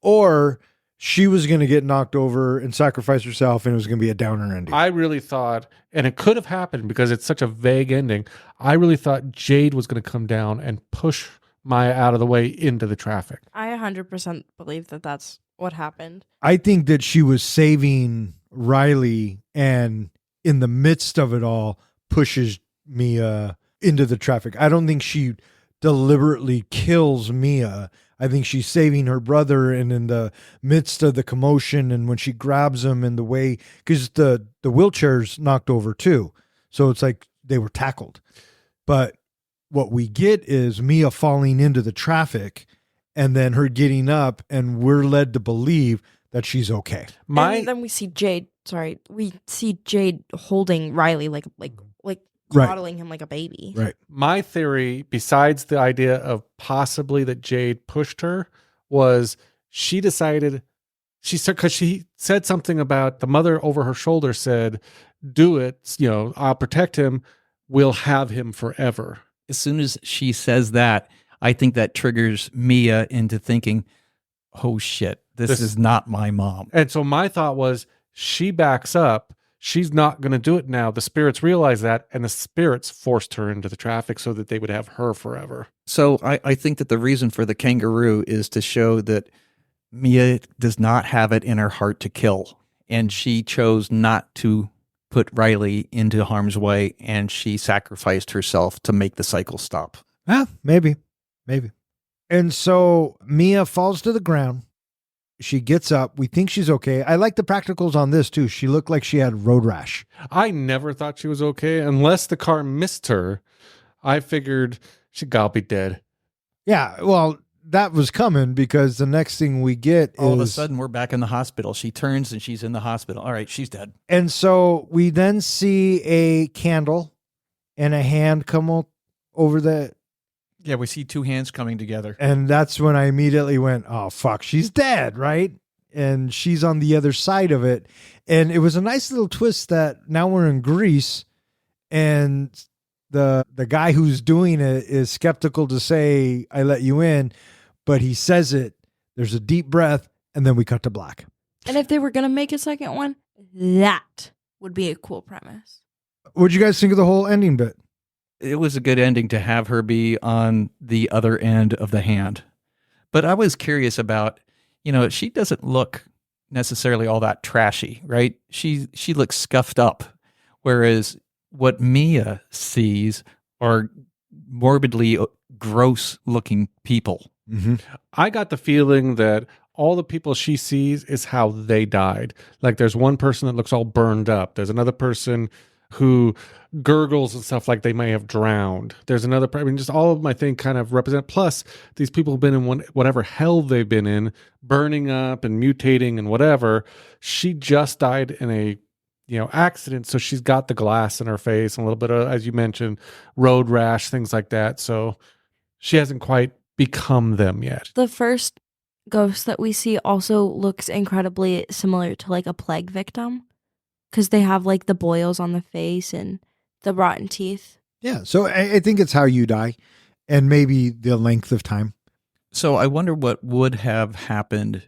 Or she was going to get knocked over and sacrifice herself, and it was going to be a downer ending. I really thought, and it could have happened because it's such a vague ending, I really thought Jade was going to come down and push Maya out of the way into the traffic. I 100% believe that that's what happened. I think that she was saving Riley, and in the midst of it all, pushes Mia into the traffic. I don't think she deliberately kills Mia. I think she's saving her brother, and in the midst of the commotion, and when she grabs him in the way, because the wheelchair's knocked over too. So it's like they were tackled. But what we get is Mia falling into the traffic and then her getting up, and we're led to believe that she's okay. And then we see Jade. We see Jade holding Riley like Right. coddling him like a baby. Right. My theory, besides the idea of possibly that Jade pushed her, was she decided, because she said something about the mother over her shoulder said, do it, I'll protect him. We'll have him forever. As soon as she says that, I think that triggers Mia into thinking, oh shit, this is not my mom. And so my thought was, she backs up. She's not going to do it now. The spirits realize that, and the spirits forced her into the traffic so that they would have her forever. So I think that the reason for the kangaroo is to show that Mia does not have it in her heart to kill. And she chose not to put Riley into harm's way, and she sacrificed herself to make the cycle stop. Maybe. And so Mia falls to the ground. She gets up. We think she's okay. I like the practicals on this too. She looked like she had road rash. I never thought she was okay unless the car missed her. I figured she'd be dead. Yeah, well, that was coming because the next thing we get All of a sudden, we're back in the hospital. She turns and she's in the hospital. All right, she's dead. And so we then see a candle and a hand come over the... Yeah, we see two hands coming together. And that's when I immediately went, oh, fuck, she's dead, right? And she's on the other side of it. And it was a nice little twist that now we're in Greece and the guy who's doing it is skeptical to say, I let you in, but he says it. There's a deep breath, and then we cut to black. And if they were going to make a second one, that would be a cool premise. What'd you guys think of the whole ending bit? It was a good ending to have her be on the other end of the hand. But I was curious about, she doesn't look necessarily all that trashy, right? She looks scuffed up, whereas what Mia sees are morbidly gross looking people. Mm-hmm. I got the feeling that all the people she sees is how they died. Like there's one person that looks all burned up. There's another person who gurgles and stuff like they may have drowned. There's another, just all of them I think kind of represent. Plus these people have been in whatever hell they've been in, burning up and mutating and whatever. She just died in a accident. So she's got the glass in her face and a little bit of, as you mentioned, road rash, things like that. So she hasn't quite become them yet. The first ghost that we see also looks incredibly similar to like a plague victim because they have like the boils on the face and the rotten teeth. Yeah. So I think it's how you die and maybe the length of time. So I wonder what would have happened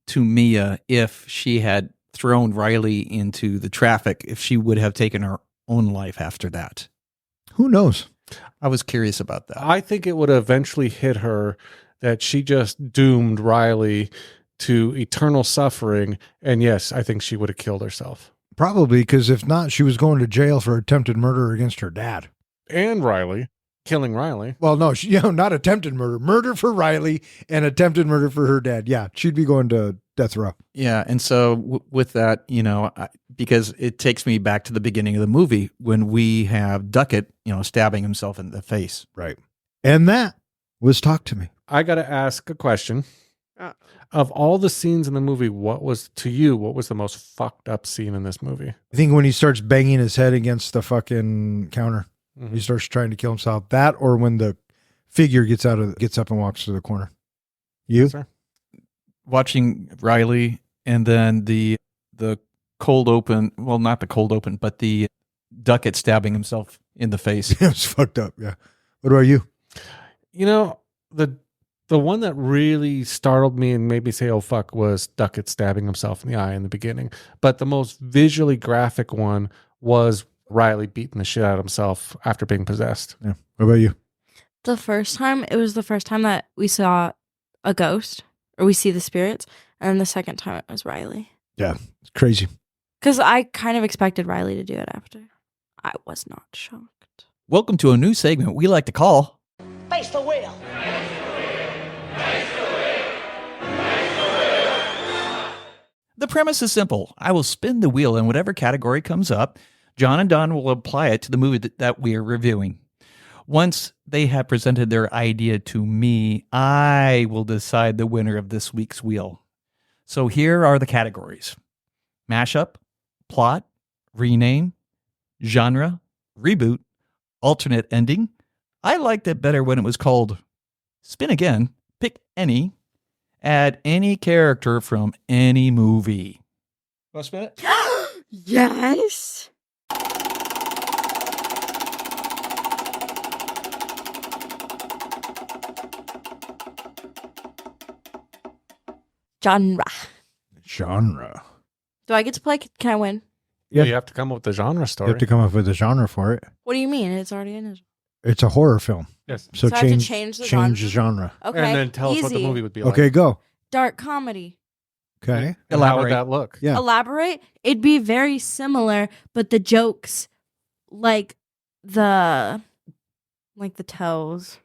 to Mia if she had thrown Riley into the traffic, if she would have taken her own life after that. Who knows? I was curious about that. I think it would eventually hit her that she just doomed Riley to eternal suffering. And yes, I think she would have killed herself. Probably, because if not, she was going to jail for attempted murder against her dad. And Riley. Killing Riley. Well, no, not attempted murder. Murder for Riley and attempted murder for her dad. Yeah, she'd be going to death row. Yeah, and so with that, because it takes me back to the beginning of the movie when we have Duckett, stabbing himself in the face. Right. And that was Talk to Me. I got to ask a question. Of all the scenes in the movie, what was the most fucked up scene in this movie? I think when he starts banging his head against the fucking counter, Mm-hmm. he starts trying to kill himself. That or when the figure gets up and walks to the corner. You? Yes, sir. Watching Riley and then the cold open, well, not the cold open, but the Duckett stabbing himself in the face. It was fucked up, yeah. What about you? The one that really startled me and made me say, oh, fuck, was Duckett stabbing himself in the eye in the beginning. But the most visually graphic one was Riley beating the shit out of himself after being possessed. Yeah. What about you? It was the first time that we saw a ghost or we see the spirits. And then the second time it was Riley. Yeah, it's crazy. Because I kind of expected Riley to do it after. I was not shocked. Welcome to a new segment we like to call Face the wheel. The premise is simple. I will spin the wheel in whatever category comes up. John and Don will apply it to the movie that we are reviewing. Once they have presented their idea to me, I will decide the winner of this week's wheel. So here are the categories: mashup, plot, rename, genre, reboot, alternate ending. I liked it better when it was called spin again, pick any, add any character from any movie. Want to spin it? Yes. Genre. Do I get to play? Can I win? Yeah. You have to come up with the genre You story. have to come up with a genre for it. What do you mean? It's already in it. It's a horror film. Yes. So So I have to change change the the genre. Okay. And then tell us what the easy. movie would be like. Okay, go. Dark comedy. Okay. And how would Elaborate. that look? Yeah. Elaborate. It'd be very similar, but the jokes, like the toes.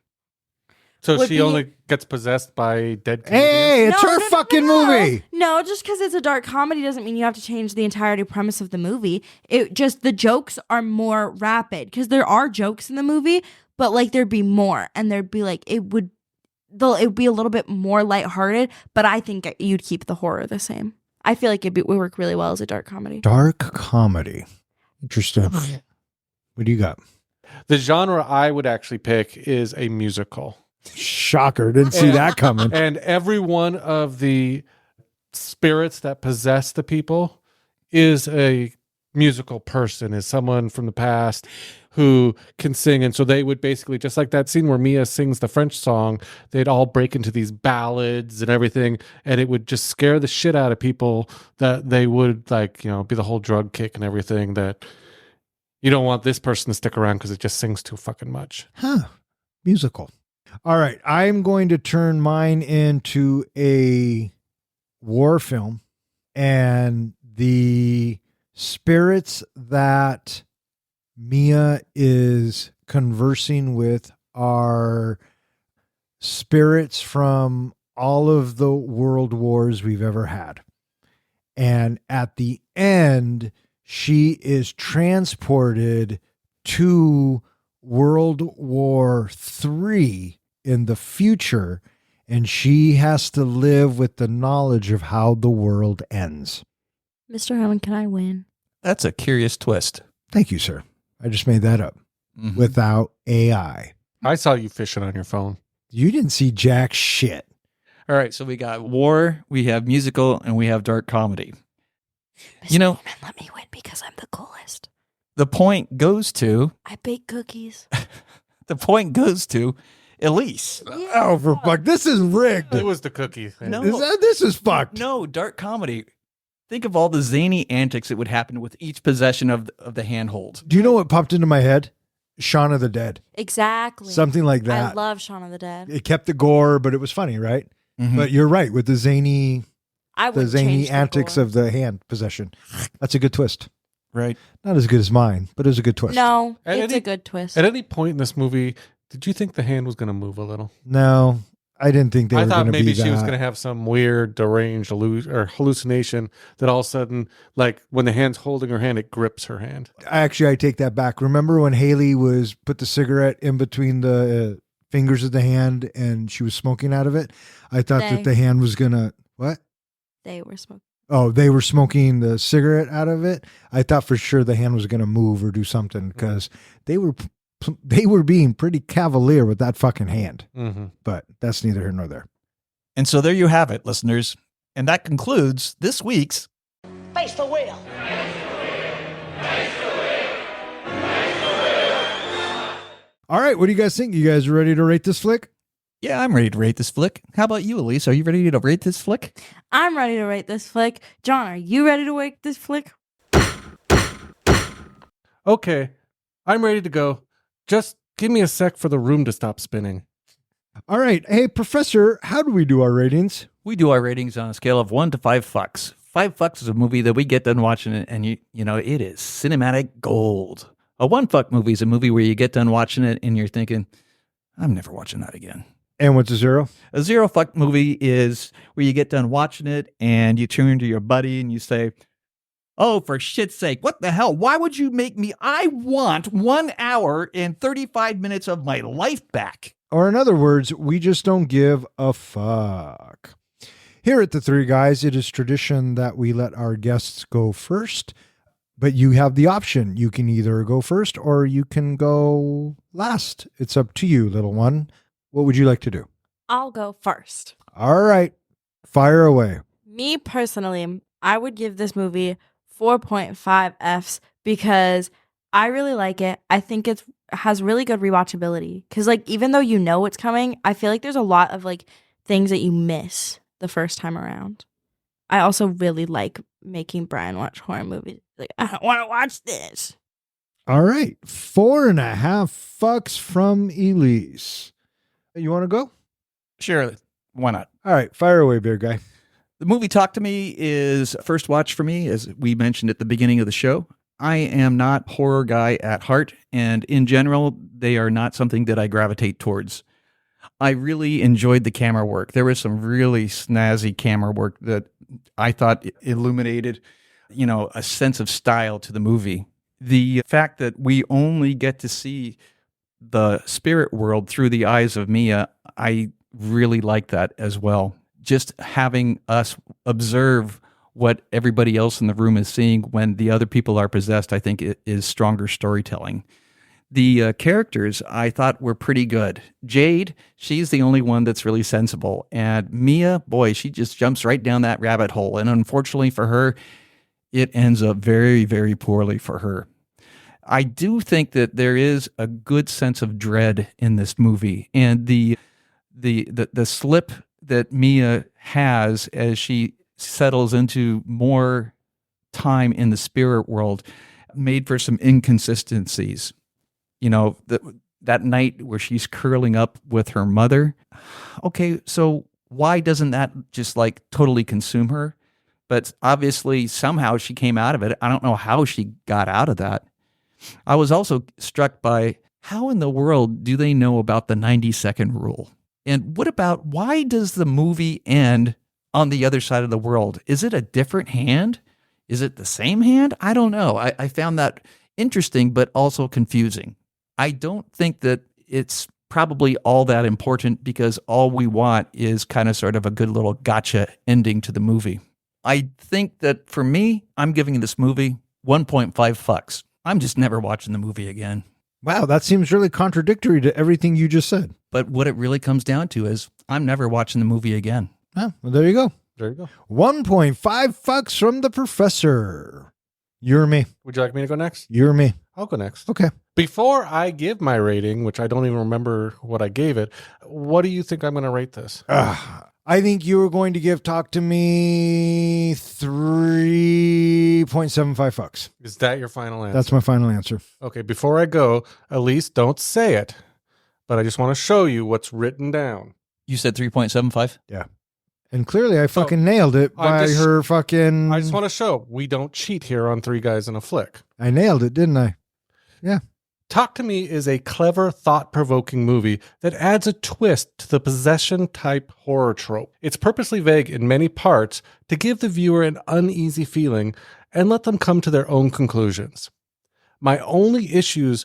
So Would she be- only gets possessed by dead comedians? Hey, it's her fucking movie. No, just because it's a dark comedy doesn't mean you have to change the entirety premise of the movie. It just the jokes are more rapid because there are jokes in the movie, but like there'd be more, and there'd be like it would be a little bit more lighthearted. But I think you'd keep the horror the same. I feel like it would work really well as a dark comedy. Dark comedy. Interesting. What do you got? The genre I would actually pick is a musical. Shocker. Didn't see that coming. And every one of the spirits that possess the people is a musical person, is someone from the past who can sing. And so they would basically, just like that scene where Mia sings the French song, they'd all break into these ballads and everything. And it would just scare the shit out of people, that they would be the whole drug kick and everything, that you don't want this person to stick around because it just sings too fucking much. Huh. Musical. All right. I'm going to turn mine into a war film, and the spirits that Mia is conversing with are spirits from all of the world wars we've ever had. And at the end, she is transported to World War III in the future, and she has to live with the knowledge of how the world ends. Mr. Herman, can I win? That's a curious twist. Thank you, sir. I just made that up without AI. I saw you fishing on your phone. You didn't see jack shit. All right, so we got war, we have musical, and we have dark comedy. Mr. You know- Herman, let me win because I'm the coolest. The point goes to I bake cookies. Elise. Oh, for fuck. This is rigged. It was the cookie thing. No. This is fucked. No, dark comedy. Think of all the zany antics that would happen with each possession of the handhold. Do you know what popped into my head? Shaun of the Dead. Exactly. Something like that. I love Shaun of the Dead. It kept the gore, but it was funny, right? But you're right with the zany antics of the hand possession. That's a good twist. Right. Not as good as mine, but it was a good twist. No, At it's any- a good twist. At any point in this movie, did you think the hand was going to move a little? No, I didn't think they I were going thought to be maybe that. she was going to have some weird, deranged hallucination that all of a sudden, like when the hand's holding her hand, it grips her hand. Actually, I take that back. Remember when Haley was put the cigarette in between the fingers of the hand and she was smoking out of it? I thought that the hand was going to, what? They were smoking. Oh, they were smoking the cigarette out of it. I thought for sure the hand was going to move or do something because they were being pretty cavalier with that fucking hand. Mm-hmm. But that's neither here nor there. And so there you have it, listeners. And that concludes this week's Face the wheel. All right, what do you guys think? You guys ready to rate this flick? Yeah, I'm ready to rate this flick. How about you, Elise? Are you ready to rate this flick? I'm ready to rate this flick. John, are you ready to rate this flick? Okay, I'm ready to go. Just give me a sec for the room to stop spinning. All right. Hey, Professor, how do we do our ratings? We do our ratings on a scale of 1 to 5 fucks. 5 fucks is a movie that we get done watching it, and you know it is cinematic gold. A 1 fuck movie is a movie where you get done watching it and you're thinking, I'm never watching that again. And what's a 0? A 0 fuck movie is where you get done watching it and you turn to your buddy and you say, oh, for shit's sake, what the hell? Why would you make me? I want 1 hour and 35 minutes of my life back. Or in other words, we just don't give a fuck. Here at the Three Guys, it is tradition that we let our guests go first, but you have the option. You can either go first or you can go last. It's up to you, little one. What would you like to do? I'll go first. All right, fire away. Me personally, I would give this movie 4.5 Fs because I really like it. I think it has really good rewatchability because, like, even though you know what's coming, I feel like there's a lot of like things that you miss the first time around. I also really like making Brian watch horror movies. Like, I don't want to watch this. All right, 4.5 fucks from Elise. You want to go? Sure, why not? All right, fire away, beer guy. The movie Talk to Me is first watch for me, as we mentioned at the beginning of the show. I am not a horror guy at heart, and in general, they are not something that I gravitate towards. I really enjoyed the camera work. There was some really snazzy camera work that I thought illuminated, a sense of style to the movie. The fact that we only get to see the spirit world through the eyes of Mia, I really like that as well. Just having us observe what everybody else in the room is seeing when the other people are possessed, I think it is stronger storytelling. The characters I thought were pretty good. Jade, she's the only one that's really sensible. And Mia, boy, she just jumps right down that rabbit hole. And unfortunately for her, it ends up very, very poorly for her. I do think that there is a good sense of dread in this movie, and the slip that Mia has as she settles into more time in the spirit world made for some inconsistencies. You know, that night where she's curling up with her mother. Okay, so why doesn't that just like totally consume her? But obviously somehow she came out of it. I don't know how she got out of that. I was also struck by how in the world do they know about the 90-second rule? And what about why does the movie end on the other side of the world? Is it a different hand? Is it the same hand? I don't know. I found that interesting, but also confusing. I don't think that it's probably all that important because all we want is kind of sort of a good little gotcha ending to the movie. I think that for me, I'm giving this movie 1.5 fucks. I'm just never watching the movie again. Wow, that seems really contradictory to everything you just said. But what it really comes down to is I'm never watching the movie again. Oh, well, there you go. There you go. 1.5 fucks from the professor. You or me? Would you like me to go next? You or me? I'll go next. Okay. Before I give my rating, which I don't even remember what I gave it, what do you think I'm going to rate this? I think you were going to give Talk to Me 3.75 fucks. Is that your final answer? That's my final answer. Okay, before I go, Elise, don't say it, but I just want to show you what's written down. You said 3.75? Yeah. And clearly I fucking nailed it by her fucking... I just want to show we don't cheat here on Three Guys in a Flick. I nailed it, didn't I? Yeah. Talk to Me is a clever, thought-provoking movie that adds a twist to the possession-type horror trope. It's purposely vague in many parts to give the viewer an uneasy feeling and let them come to their own conclusions. My only issues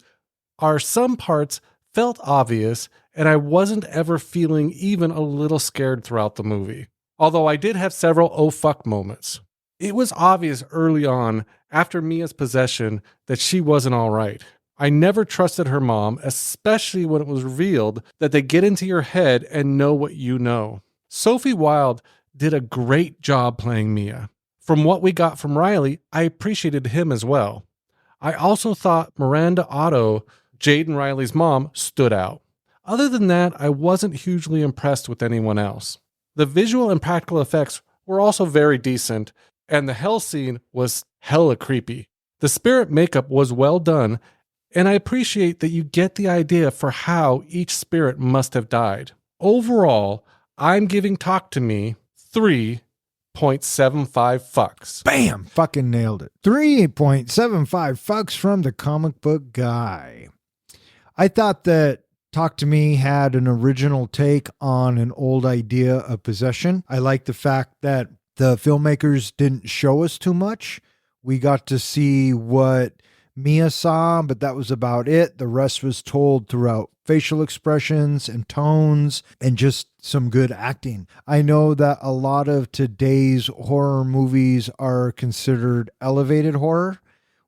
are some parts felt obvious, and I wasn't ever feeling even a little scared throughout the movie. Although I did have several oh fuck moments. It was obvious early on, after Mia's possession, that she wasn't all right. I never trusted her mom, especially when it was revealed that they get into your head and know what you know. Sophie Wilde did a great job playing Mia. From what we got from Riley, I appreciated him as well. I also thought Miranda Otto, Jade and Riley's mom, stood out. Other than that, I wasn't hugely impressed with anyone else. The visual and practical effects were also very decent, and the hell scene was hella creepy. The spirit makeup was well done, and I appreciate that you get the idea for how each spirit must have died. Overall, I'm giving Talk to Me 3.75 fucks. Bam! Fucking nailed it. 3.75 fucks from the comic book guy. I thought that Talk to Me had an original take on an old idea of possession. I like the fact that the filmmakers didn't show us too much. We got to see what Mia saw, but that was about it. The rest was told throughout facial expressions and tones and just some good acting. I know that a lot of today's horror movies are considered elevated horror,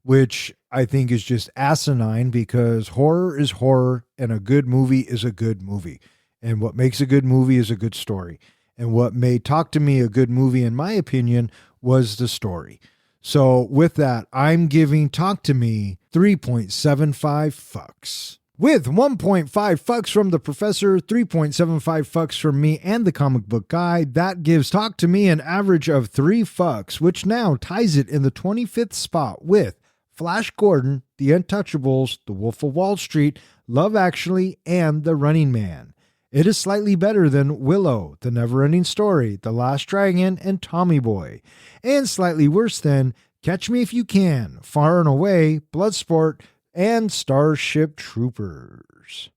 which I think is just asinine because horror is horror and a good movie is a good movie. And what makes a good movie is a good story. And what made Talk to Me a good movie, in my opinion, was the story. So with that, I'm giving Talk to Me 3.75 fucks. With 1.5 fucks from the professor, 3.75 fucks from me and the comic book guy, that gives Talk to Me an average of 3 fucks, which now ties it in the 25th spot with Flash Gordon, The Untouchables, The Wolf of Wall Street, Love Actually, and The Running Man. It is slightly better than Willow, The Neverending Story, The Last Dragon, and Tommy Boy, and slightly worse than Catch Me If You Can, Far and Away, Bloodsport, and Starship Troopers.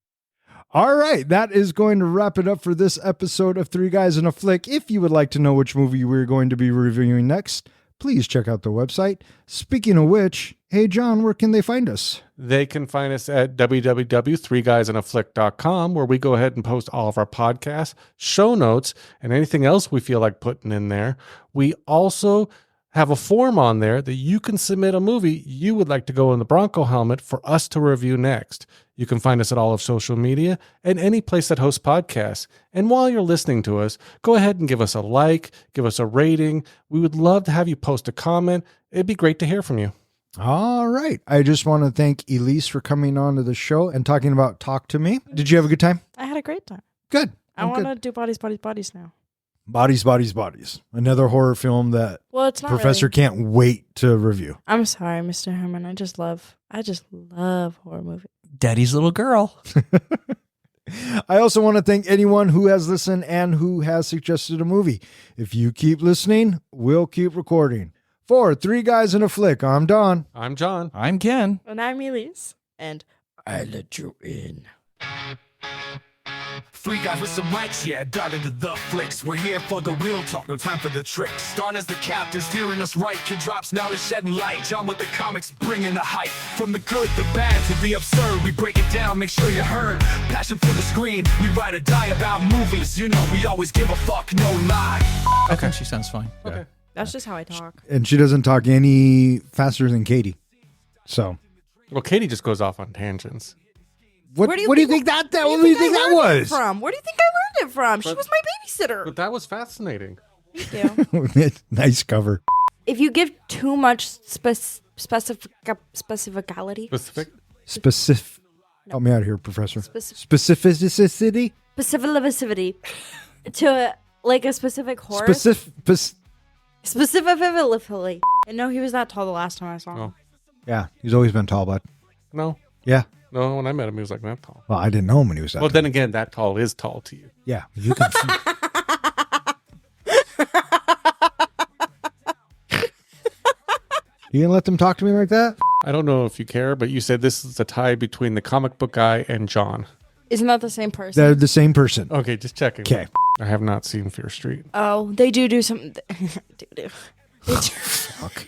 All right, that is going to wrap it up for this episode of Three Guys in a Flick. If you would like to know which movie we're going to be reviewing next, please check out the website. Speaking of which, hey John, where can they find us? They can find us at www.threeguysinaflick.com, where we go ahead and post all of our podcasts, show notes, and anything else we feel like putting in there. We also have a form on there that you can submit a movie you would like to go in the Bronco helmet for us to review next. You can find us at all of social media and any place that hosts podcasts. And while you're listening to us, go ahead and give us a like, give us a rating. We would love to have you post a comment. It'd be great to hear from you. All right. I just want to thank Elise for coming on to the show and talking about Talk to Me. Did you have a good time? I had a great time. Good. I want to do Bodies, Bodies, Bodies now. Bodies, Bodies, Bodies. Another horror film that Well, it's not Professor really. can't wait to review. I'm sorry, Mr. Herman. I just love horror movies. Daddy's little girl. I also want to thank anyone who has listened and who has suggested a movie. If you keep listening, we'll keep recording. For Three Guys in a Flick, I'm Don. I'm John. I'm Ken. And I'm Elise. And I let you in. Three guys with some mics, yeah, dive into the flicks. We're here for the real talk, no time for the tricks. Don as the captain, steering us right. Kid drops now to shedding light. John with the comics, bringing the hype. From the good, the bad, to the absurd, we break it down, make sure you heard. Passion for the screen, we ride or die about movies. You know, we always give a fuck, no lie. I think she sounds fine. Okay. That's just how I talk. And she doesn't talk any faster than Katie. So, Well, Katie just goes off on tangents. what do you think that was? From? Where do you think I learned it from? She was my babysitter. But that was fascinating. Thank you. Nice cover. If you give too much specificality, Specific. Help me out here, Professor. Specific- Specificity? specificity to like a specific horror, specifically. And no, he was that tall the last time I saw him. Oh. Yeah, he's always been tall, bud. No. Yeah. No, when I met him, he was like that tall. Well, I didn't know him when he was that Well, tall. then again, that tall is tall to you. Yeah, you can. You gonna let them talk to me like that? I don't know if you care, but you said this is a tie between the comic book guy and John. Isn't that the same person? They're the same person. Okay, just checking. Okay. I have not seen Fear Street. Oh, they do some. They do. Fuck.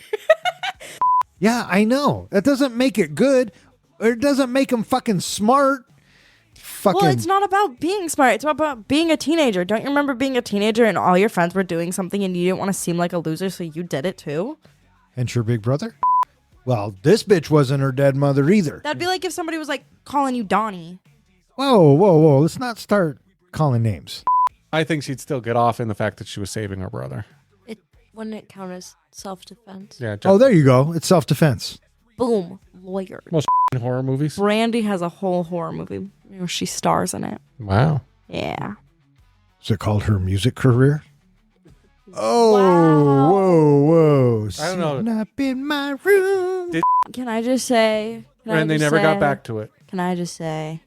Yeah, I know. That doesn't make it good, or it doesn't make them fucking smart. Fucking. Well, it's not about being smart. It's about being a teenager. Don't you remember being a teenager and all your friends were doing something and you didn't want to seem like a loser, so you did it too? And your big brother? Well, this bitch wasn't her dead mother either. That'd be like if somebody was like calling you Donnie. Whoa. Let's not start calling names. I think she'd still get off in the fact that she was saving her brother. Wouldn't it count as self-defense? Yeah. Oh, there you go. It's self-defense. Boom, lawyer. Most horror movies. Brandy has a whole horror movie where she stars in it. Wow. Yeah. Is it called her music career? Oh, whoa. I don't know. Sitting up in my room. Can I just say? And they never got back to it. Can I just say?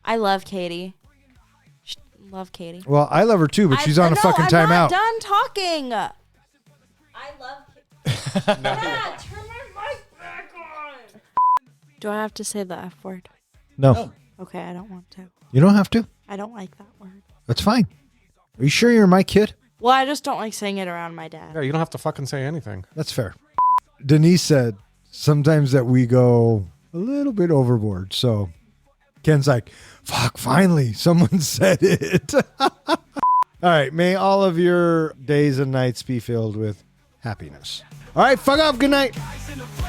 I love Katie. Love Katie. Well, I love her too, but she's on a fucking I'm timeout. not done talking. I love Katie. Dad, turn my mic back on. Do I have to say the F word? No, Okay, I don't want to. you don't have to. I don't like that word. That's fine. Are you sure you're my kid? Well, I just don't like saying it around my dad. Yeah, you don't have to fucking say anything. That's fair. Denise said sometimes that we go a little bit overboard. So Ken's like, fuck, finally, someone said it. All right. May all of your days and nights be filled with happiness. All right. Fuck off. Good night. Guys in a flick.